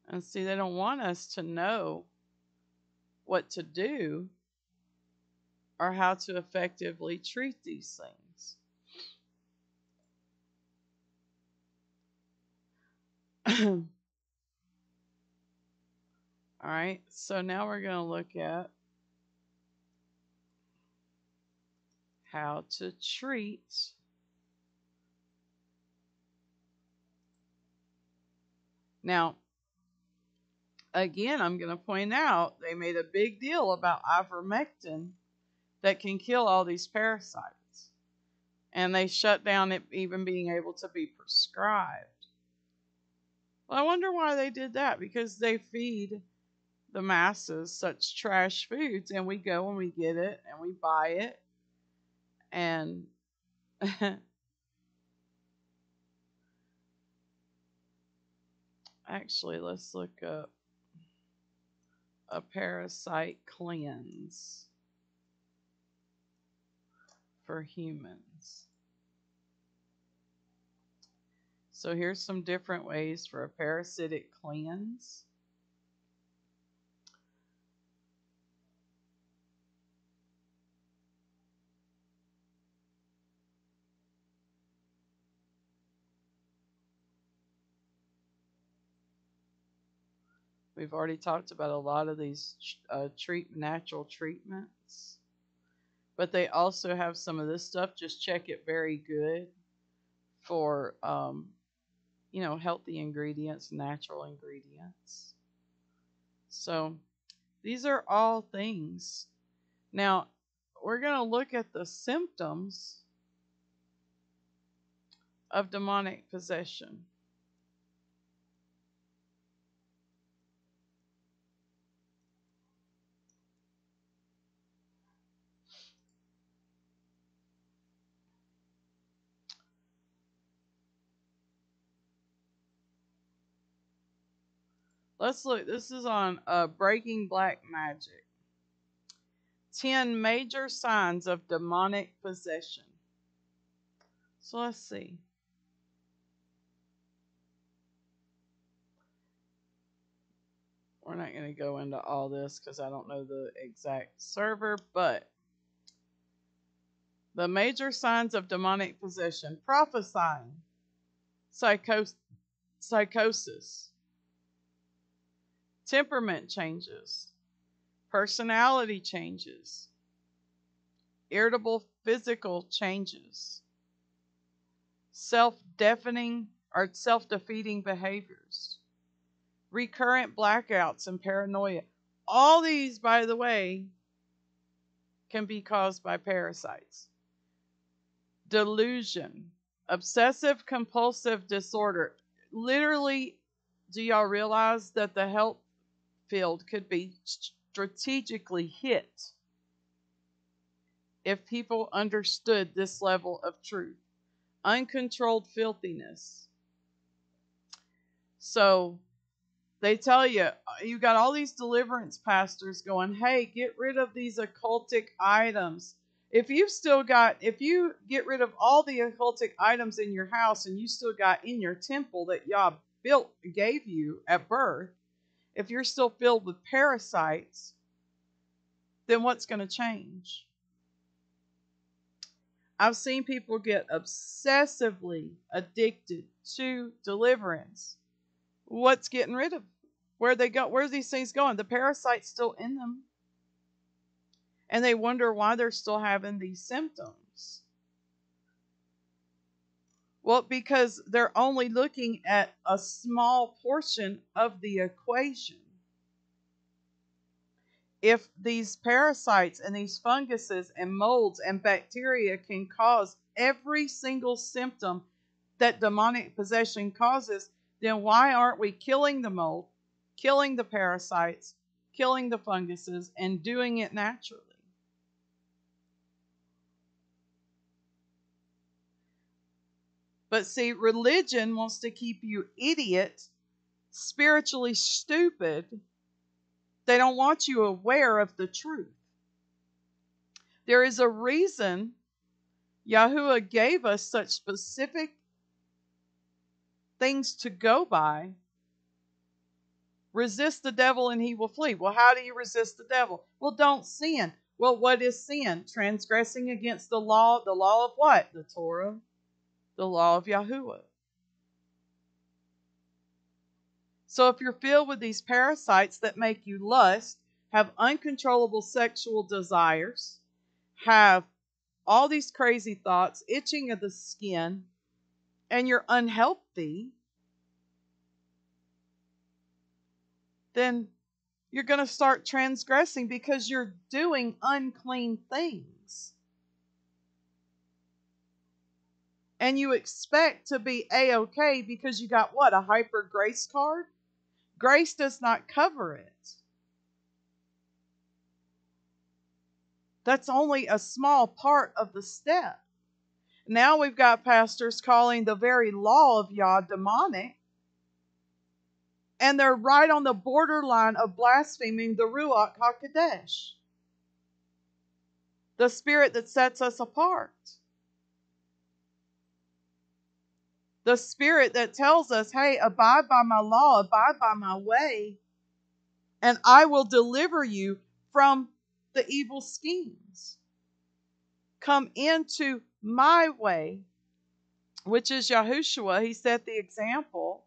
And see, they don't want us to know what to do or how to effectively treat these things. All right, so now we're going to look at how to treat now. Again, I'm going to point out they made a big deal about ivermectin that can kill all these parasites. And they shut down it even being able to be prescribed. Well, I wonder why they did that. Because they feed the masses such trash foods, and we go and we get it and we buy it. And Actually, let's look up a parasite cleanse for humans. So here's some different ways for a parasitic cleanse. We've already talked about a lot of these natural treatments, but they also have some of this stuff. Just check it very good for healthy ingredients, natural ingredients. So these are all things. Now we're going to look at the symptoms of demonic possession. Let's look. This is on Breaking Black Magic. 10 major signs of demonic possession. So let's see. We're not going to go into all this because I don't know the exact server, but the major signs of demonic possession: prophesying, psychosis, temperament changes, personality changes, irritable physical changes, self-deafening or self-defeating behaviors, recurrent blackouts and paranoia. All these, by the way, can be caused by parasites. Delusion, obsessive compulsive disorder. Literally, do y'all realize that the health field could be strategically hit if people understood this level of truth? Uncontrolled filthiness. So they tell you, you got all these deliverance pastors going, hey, get rid of these occultic items. If you get rid of all the occultic items in your house and you still got in your temple that Yah gave you at birth, if you're still filled with parasites, then what's going to change? I've seen people get obsessively addicted to deliverance. What's getting rid of? Where they go? Where's these things going? The parasite's still in them. And they wonder why they're still having these symptoms. Well, because they're only looking at a small portion of the equation. If these parasites and these funguses and molds and bacteria can cause every single symptom that demonic possession causes, then why aren't we killing the mold, killing the parasites, killing the funguses, and doing it naturally? But see, religion wants to keep you idiot, spiritually stupid. They don't want you aware of the truth. There is a reason Yahuwah gave us such specific things to go by. Resist the devil and he will flee. Well, how do you resist the devil? Well, don't sin. Well, what is sin? Transgressing against the law. The law of what? The Torah. The law of Yahuwah. So if you're filled with these parasites that make you lust, have uncontrollable sexual desires, have all these crazy thoughts, itching of the skin, and you're unhealthy, then you're going to start transgressing because you're doing unclean things. And you expect to be A-okay because you got what? A hyper grace card? Grace does not cover it. That's only a small part of the step. Now we've got pastors calling the very law of Yah demonic. And they're right on the borderline of blaspheming the Ruach HaKodesh, the Spirit that sets us apart. The Spirit that tells us, hey, abide by my law, abide by my way, and I will deliver you from the evil schemes. Come into my way, which is Yahushua. He set the example.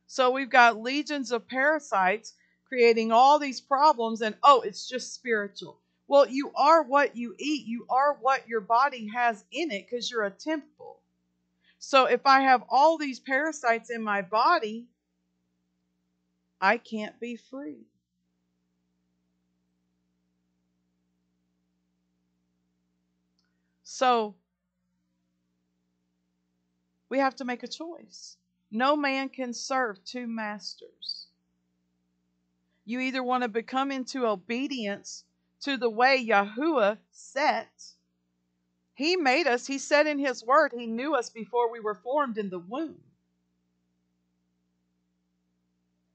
So we've got legions of parasites creating all these problems, and it's just spiritual. Well, you are what you eat. You are what your body has in it because you're a temple. So if I have all these parasites in my body, I can't be free. So we have to make a choice. No man can serve two masters. You either want to become into obedience to the way Yahuwah set. He made us. He said in His Word, He knew us before we were formed in the womb.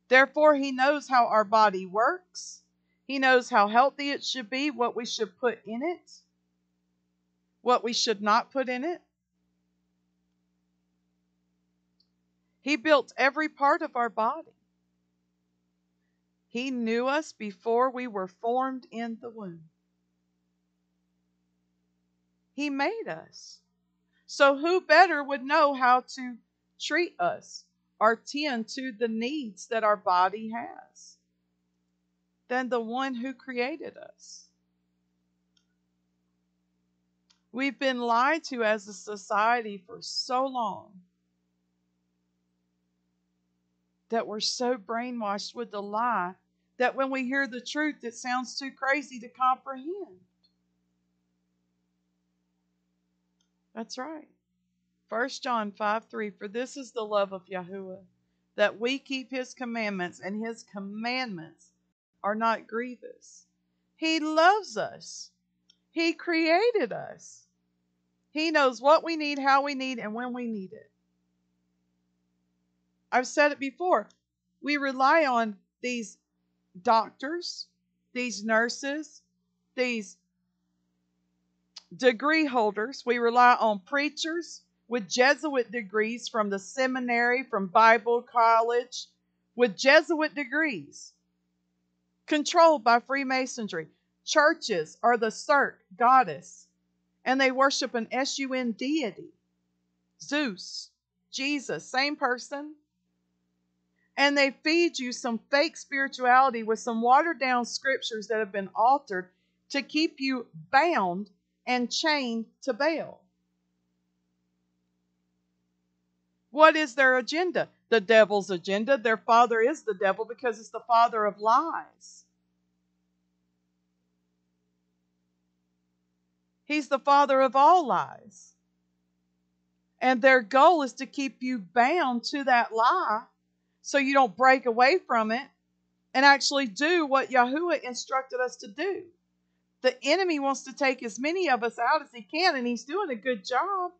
Therefore, He knows how our body works. He knows how healthy it should be, what we should put in it, what we should not put in it. He built every part of our body. He knew us before we were formed in the womb. He made us. So who better would know how to treat us or tend to the needs that our body has than the one who created us? We've been lied to as a society for so long that we're so brainwashed with the lie that when we hear the truth, it sounds too crazy to comprehend. That's right. 1 John 5:3, for this is the love of Yahuwah, that we keep His commandments, and His commandments are not grievous. He loves us. He created us. He knows what we need, how we need, and when we need it. I've said it before. We rely on these doctors, these nurses, these degree holders. We rely on preachers with Jesuit degrees from the seminary, from Bible college, with Jesuit degrees, controlled by Freemasonry. Churches are the Cirque goddess, and they worship an S-U-N deity. Zeus, Jesus, same person. And they feed you some fake spirituality with some watered down scriptures that have been altered to keep you bound and chained to Baal. What is their agenda? The devil's agenda. Their father is the devil because it's the father of lies. He's the father of all lies. And their goal is to keep you bound to that lie so you don't break away from it and actually do what Yahuwah instructed us to do. The enemy wants to take as many of us out as he can, and he's doing a good job.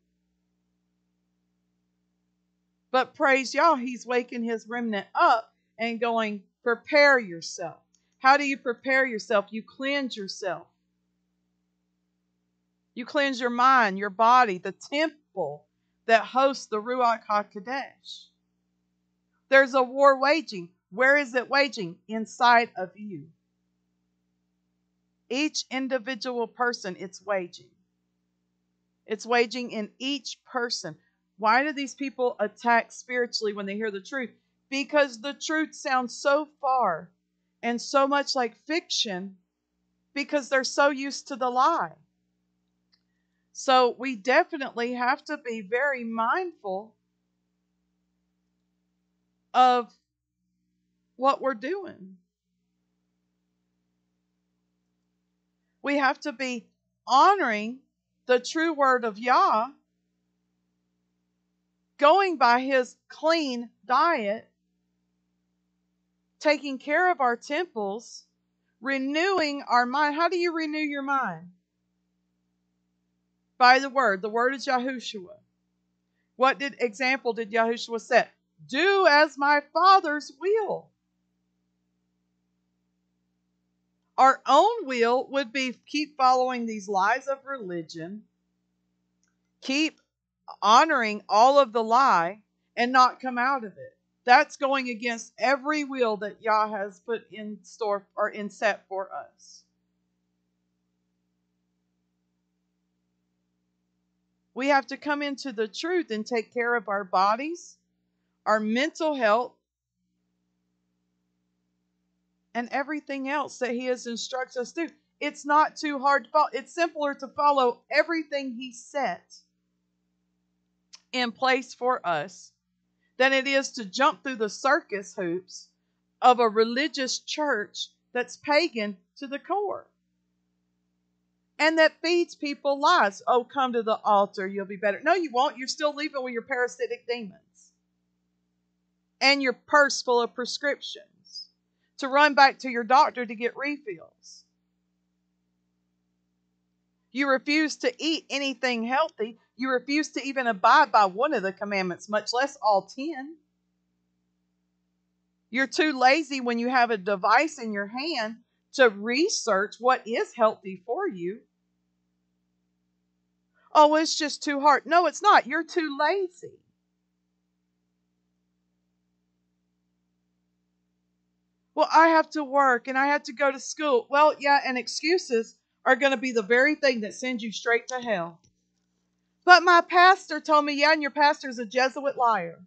But praise Yah, he's waking his remnant up and going, prepare yourself. How do you prepare yourself? You cleanse yourself. You cleanse your mind, your body, the temple that hosts the Ruach HaKodesh. There's a war waging. Where is it waging? Inside of you. Each individual person it's waging. It's waging in each person. Why do these people attack spiritually when they hear the truth? Because the truth sounds so far and so much like fiction because they're so used to the lie. So we definitely have to be very mindful of what we're doing. We have to be honoring the true word of Yah, going by His clean diet, taking care of our temples, renewing our mind. How do you renew your mind? By the word. The word is Yahushua. What example did Yahushua set? Do as my Father's will. Our own will would be keep following these lies of religion, keep honoring all of the lie, and not come out of it. That's going against every will that Yah has put in store or in set for us. We have to come into the truth and take care of our bodies, our mental health, and everything else that He has instructed us to do. It's not too hard to follow. It's simpler to follow everything He set in place for us than it is to jump through the circus hoops of a religious church that's pagan to the core and that feeds people lies. Oh, come to the altar, you'll be better. No, you won't. You're still leaving with your parasitic demons and your purse full of prescriptions to run back to your doctor to get refills. You refuse to eat anything healthy. You refuse to even abide by one of the commandments, much less all 10. You're too lazy when you have a device in your hand to research what is healthy for you. Oh, it's just too hard. No, it's not. You're too lazy. Well, I have to work and I have to go to school. Well, yeah, and excuses are going to be the very thing that sends you straight to hell. But my pastor told me, yeah, and your pastor's a Jesuit liar.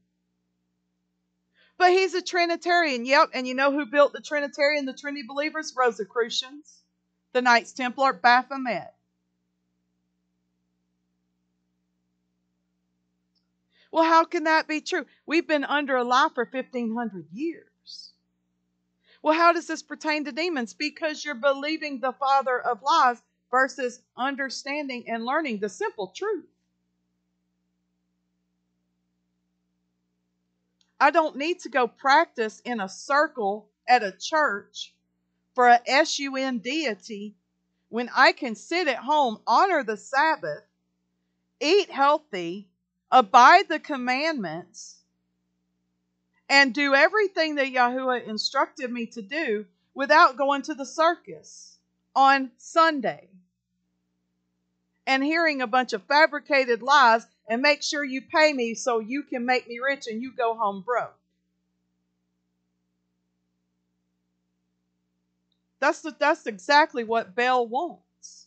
But he's a Trinitarian. Yep, and you know who built the Trinitarian, the Trinity believers? Rosicrucians, the Knights Templar, Baphomet. Well, how can that be true? We've been under a lie for 1,500 years. Well, how does this pertain to demons? Because you're believing the father of lies versus understanding and learning the simple truth. I don't need to go practice in a circle at a church for a SUN deity when I can sit at home, honor the Sabbath, eat healthy, abide the commandments, and do everything that Yahuwah instructed me to do without going to the circus on Sunday and hearing a bunch of fabricated lies and make sure you pay me so you can make me rich and you go home broke. That's exactly what Baal wants.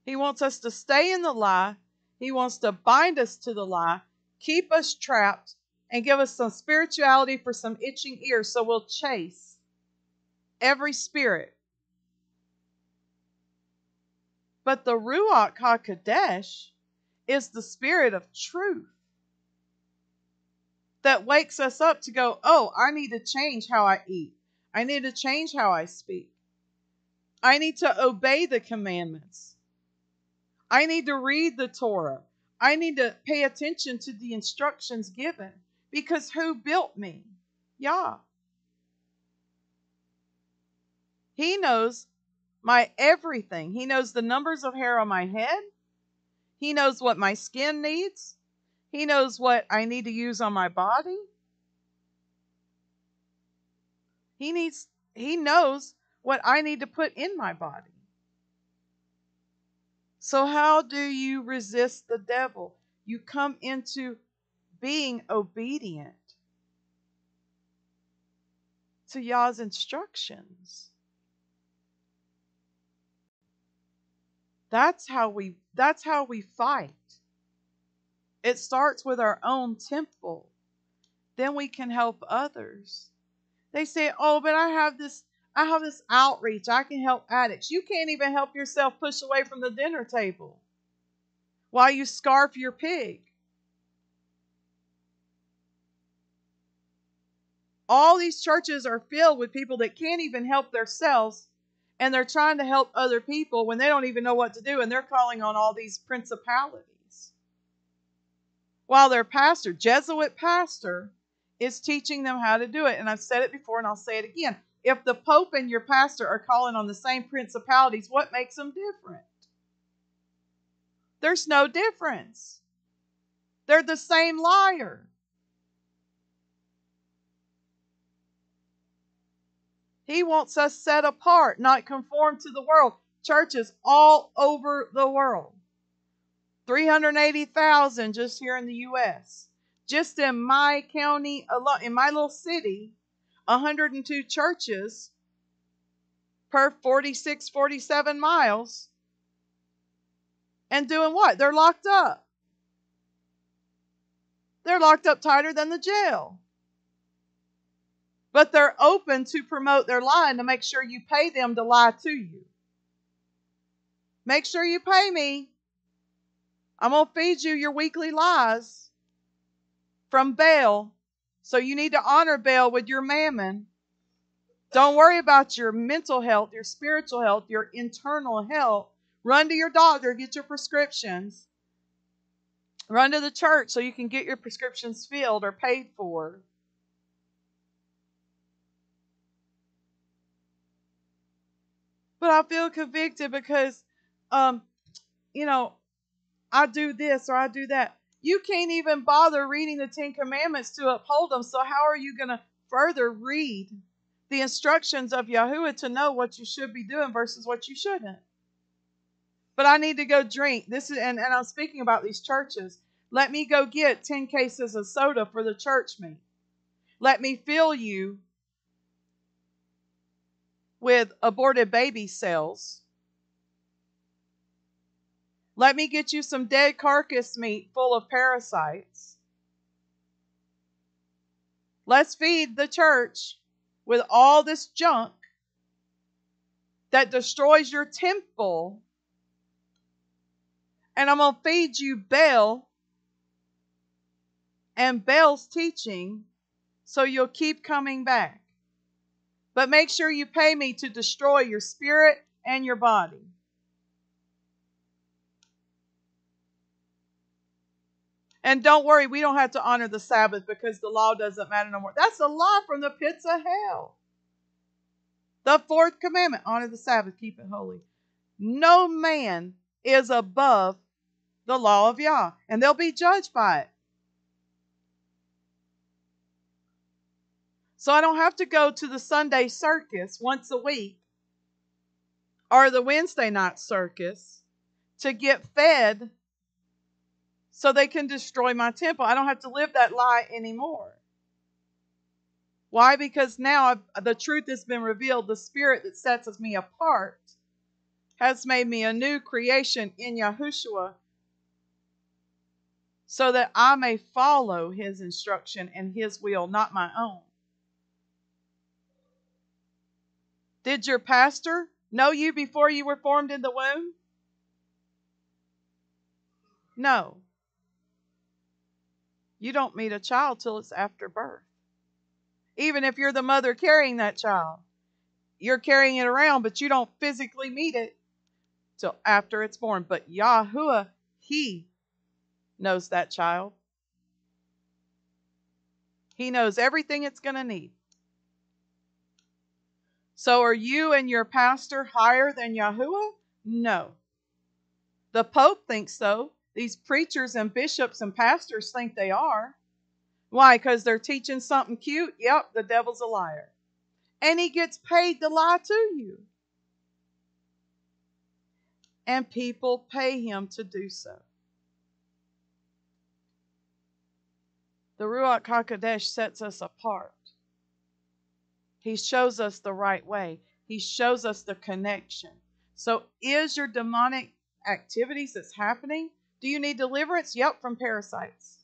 He wants us to stay in the lie. He wants to bind us to the lie, keep us trapped, and give us some spirituality for some itching ears so we'll chase every spirit. But the Ruach HaKodesh is the spirit of truth that wakes us up to go, oh, I need to change how I eat. I need to change how I speak. I need to obey the commandments. I need to read the Torah. I need to pay attention to the instructions given. Because who built me? Yah. He knows my everything. He knows the numbers of hair on my head. He knows what my skin needs. He knows what I need to use on my body. He knows what I need to put in my body. So how do you resist the devil? You come into being obedient to Yah's instructions. That's how we fight. It starts with our own temple. Then we can help others. They say, "Oh, but I have this outreach. I can help addicts." You can't even help yourself push away from the dinner table while you scarf your pig. All these churches are filled with people that can't even help themselves, and they're trying to help other people when they don't even know what to do, and they're calling on all these principalities. While their pastor, Jesuit pastor, is teaching them how to do it. And I've said it before and I'll say it again. If the Pope and your pastor are calling on the same principalities, what makes them different? There's no difference. They're the same liar. He wants us set apart, not conformed to the world. Churches all over the world. 380,000 just here in the U.S. Just in my county alone, in my little city, 102 churches per 46, 47 miles. And doing what? They're locked up. They're locked up tighter than the jail. But they're open to promote their lie and to make sure you pay them to lie to you. Make sure you pay me. I'm going to feed you your weekly lies from Baal. So you need to honor Baal with your mammon. Don't worry about your mental health, your spiritual health, your internal health. Run to your doctor, get your prescriptions. Run to the church so you can get your prescriptions filled or paid for. But I feel convicted because, you know, I do this or I do that. You can't even bother reading the 10 Commandments to uphold them. So how are you going to further read the instructions of Yahuwah to know what you should be doing versus what you shouldn't? But I need to go drink. This is, and I'm speaking about these churches. Let me go get 10 cases of soda for the church meet. Let me fill you with aborted baby cells. Let me get you some dead carcass meat full of parasites. Let's feed the church with all this junk that destroys your temple. And I'm going to feed you Baal and Baal's teaching so you'll keep coming back. But make sure you pay me to destroy your spirit and your body. And don't worry, we don't have to honor the Sabbath because the law doesn't matter no more. That's a lie from the pits of hell. The fourth commandment, honor the Sabbath, keep it holy. No man is above the law of Yah, and they'll be judged by it. So I don't have to go to the Sunday circus once a week or the Wednesday night circus to get fed so they can destroy my temple. I don't have to live that lie anymore. Why? Because now the truth has been revealed. The Spirit that sets me apart has made me a new creation in Yahushua so that I may follow His instruction and His will, not my own. Did your pastor know you before you were formed in the womb? No. You don't meet a child till it's after birth. Even if you're the mother carrying that child, you're carrying it around, but you don't physically meet it till after it's born. But Yahuwah, He knows that child. He knows everything it's going to need. So are you and your pastor higher than Yahuwah? No. The Pope thinks so. These preachers and bishops and pastors think they are. Why? Because they're teaching something cute? Yep, the devil's a liar. And he gets paid to lie to you. And people pay him to do so. The Ruach HaKodesh sets us apart. He shows us the right way. He shows us the connection. So is your demonic activities that's happening? Do you need deliverance? Yep, from parasites.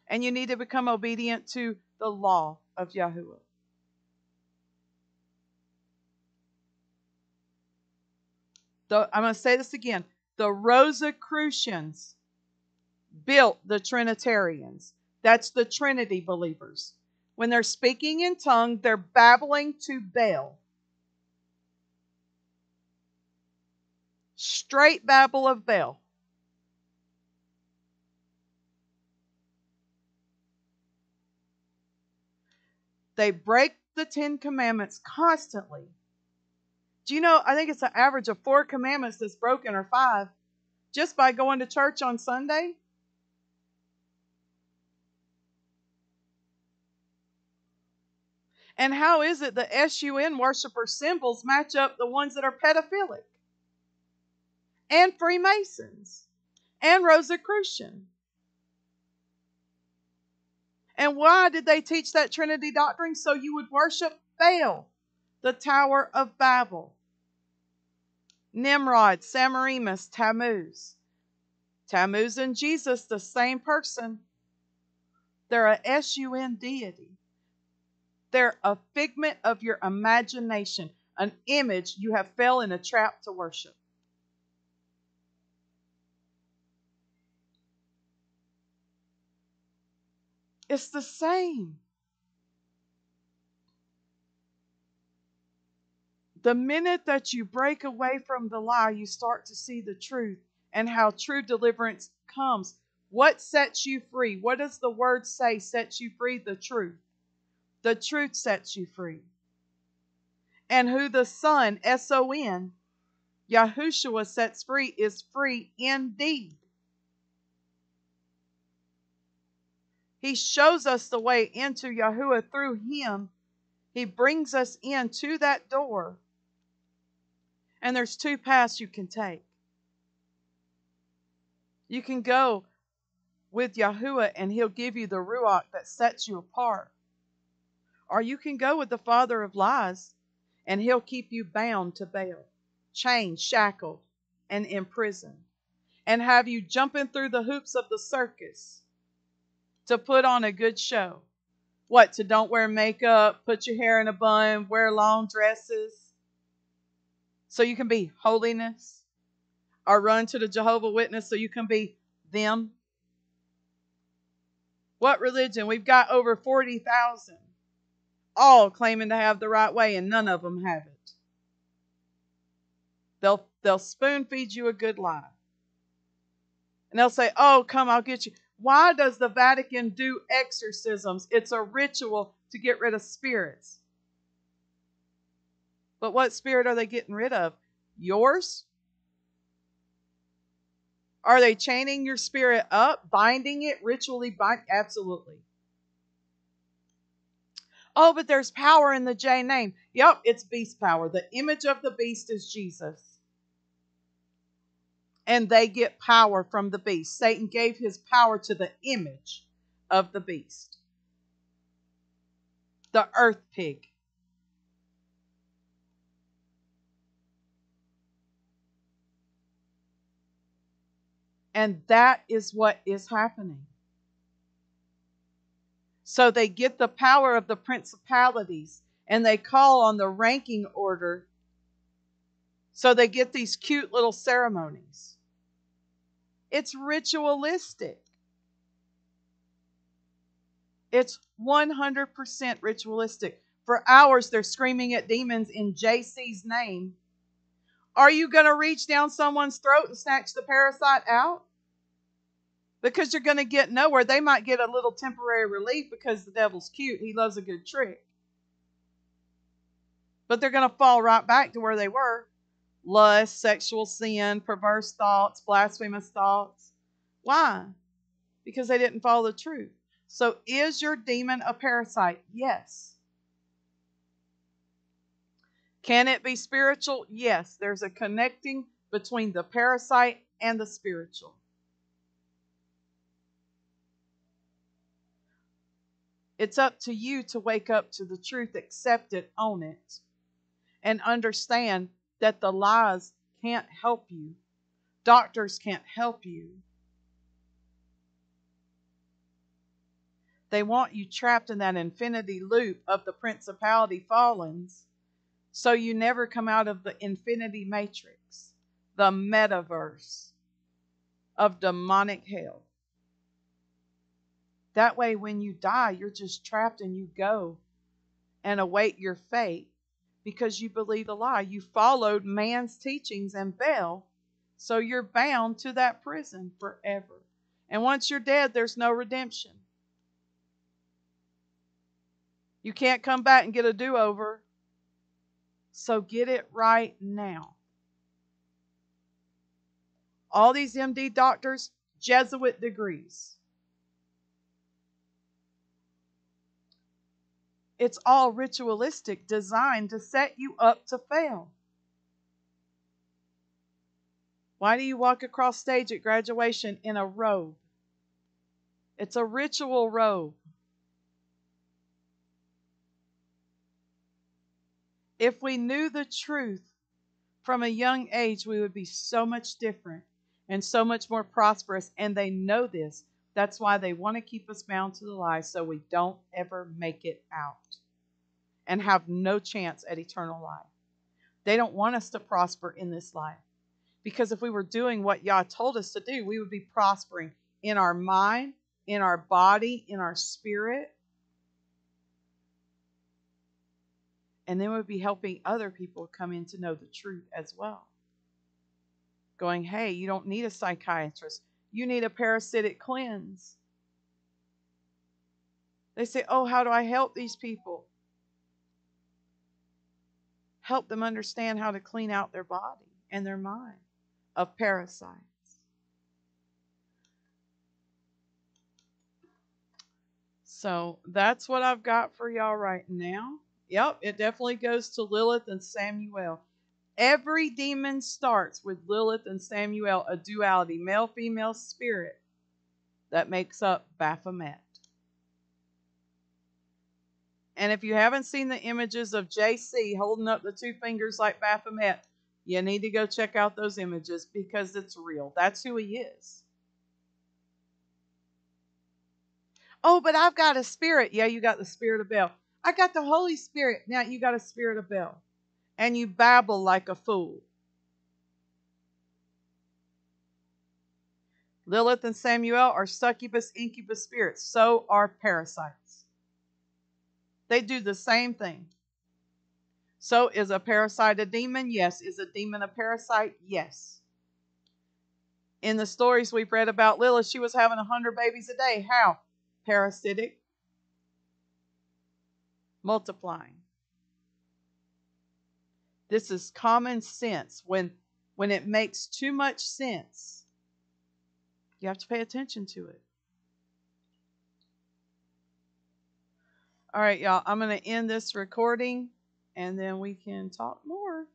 And you need to become obedient to the law of Yahuwah. I'm going to say this again. The Rosicrucians built the Trinitarians. That's the Trinity believers. When they're speaking in tongue, they're babbling to Baal. Straight babble of Baal. They break the 10 Commandments constantly. Do you know, I think it's an average of 4 commandments that's broken, or 5, just by going to church on Sunday. And how is it the SUN worshiper symbols match up the ones that are pedophilic and Freemasons and Rosicrucian? And why did they teach that Trinity doctrine? So you would worship Baal, the Tower of Babel, Nimrod, Semiramis, Tammuz. Tammuz and Jesus, the same person. They're a SUN deity. They're a figment of your imagination, an image you have fell in a trap to worship. It's the same. The minute that you break away from the lie, you start to see the truth and how true deliverance comes. What sets you free? What does the word say sets you free? The truth. The truth sets you free. And who the Son, S-O-N, Yahushua sets free is free indeed. He shows us the way into Yahuwah through Him. He brings us into that door. And there's two paths you can take. You can go with Yahuwah and He'll give you the Ruach that sets you apart. Or you can go with the father of lies and he'll keep you bound to Baal, chained, shackled, and imprisoned, and have you jumping through the hoops of the circus to put on a good show. What, to don't wear makeup, put your hair in a bun, wear long dresses, so you can be holiness, or run to the Jehovah Witness so you can be them. What religion? We've got over 40,000, all claiming to have the right way, and none of them have it. They'll spoon feed you a good lie. And they'll say, oh, come, I'll get you. Why does the Vatican do exorcisms? It's a ritual to get rid of spirits. But what spirit are they getting rid of? Yours? Are they chaining your spirit up, binding it, ritually bind? Absolutely. Oh, but there's power in the J name. Yep, it's beast power. The image of the beast is Jesus. And they get power from the beast. Satan gave his power to the image of the beast. The earth pig. And that is what is happening. So they get the power of the principalities and they call on the ranking order. So they get these cute little ceremonies. It's ritualistic. It's 100% ritualistic. For hours they're screaming at demons in JC's name. Are you going to reach down someone's throat and snatch the parasite out? Because you're going to get nowhere. They might get a little temporary relief because the devil's cute. He loves a good trick. But they're going to fall right back to where they were. Lust, sexual sin, perverse thoughts, blasphemous thoughts. Why? Because they didn't follow the truth. So is your demon a parasite? Yes. Can it be spiritual? Yes. There's a connecting between the parasite and the spiritual. It's up to you to wake up to the truth, accept it, own it, and understand that the lies can't help you. Doctors can't help you. They want you trapped in that infinity loop of the principality fallens, so you never come out of the infinity matrix, the metaverse of demonic hell. That way, when you die, you're just trapped and you go and await your fate because you believe a lie. You followed man's teachings and Baal, so you're bound to that prison forever. And once you're dead, there's no redemption. You can't come back and get a do-over. So get it right now. All these MD doctors, Jesuit degrees. It's all ritualistic, designed to set you up to fail. Why do you walk across stage at graduation in a robe? It's a ritual robe. If we knew the truth from a young age, we would be so much different and so much more prosperous. And they know this. That's why they want to keep us bound to the lie so we don't ever make it out and have no chance at eternal life. They don't want us to prosper in this life. Because if we were doing what Yah told us to do, we would be prospering in our mind, in our body, in our spirit. And then we'd be helping other people come in to know the truth as well. Going, hey, you don't need a psychiatrist. You need a parasitic cleanse. They say, oh, how do I help these people? Help them understand how to clean out their body and their mind of parasites. So that's what I've got for y'all right now. Yep, it definitely goes to Lilith and Samuel. Every demon starts with Lilith and Samuel, a duality, male-female spirit that makes up Baphomet. And if you haven't seen the images of JC holding up the two fingers like Baphomet, you need to go check out those images because it's real. That's who he is. Oh, but I've got a spirit. Yeah, you got the spirit of Bel. I got the Holy Spirit. Now you got a spirit of Bel. And you babble like a fool. Lilith and Samuel are succubus, incubus spirits. So are parasites. They do the same thing. So is a parasite a demon? Yes. Is a demon a parasite? Yes. In the stories we've read about Lilith, she was having 100 babies a day. How? Parasitic. Multiplying. This is common sense. When it makes too much sense, you have to pay attention to it. All right, y'all. I'm going to end this recording and then we can talk more.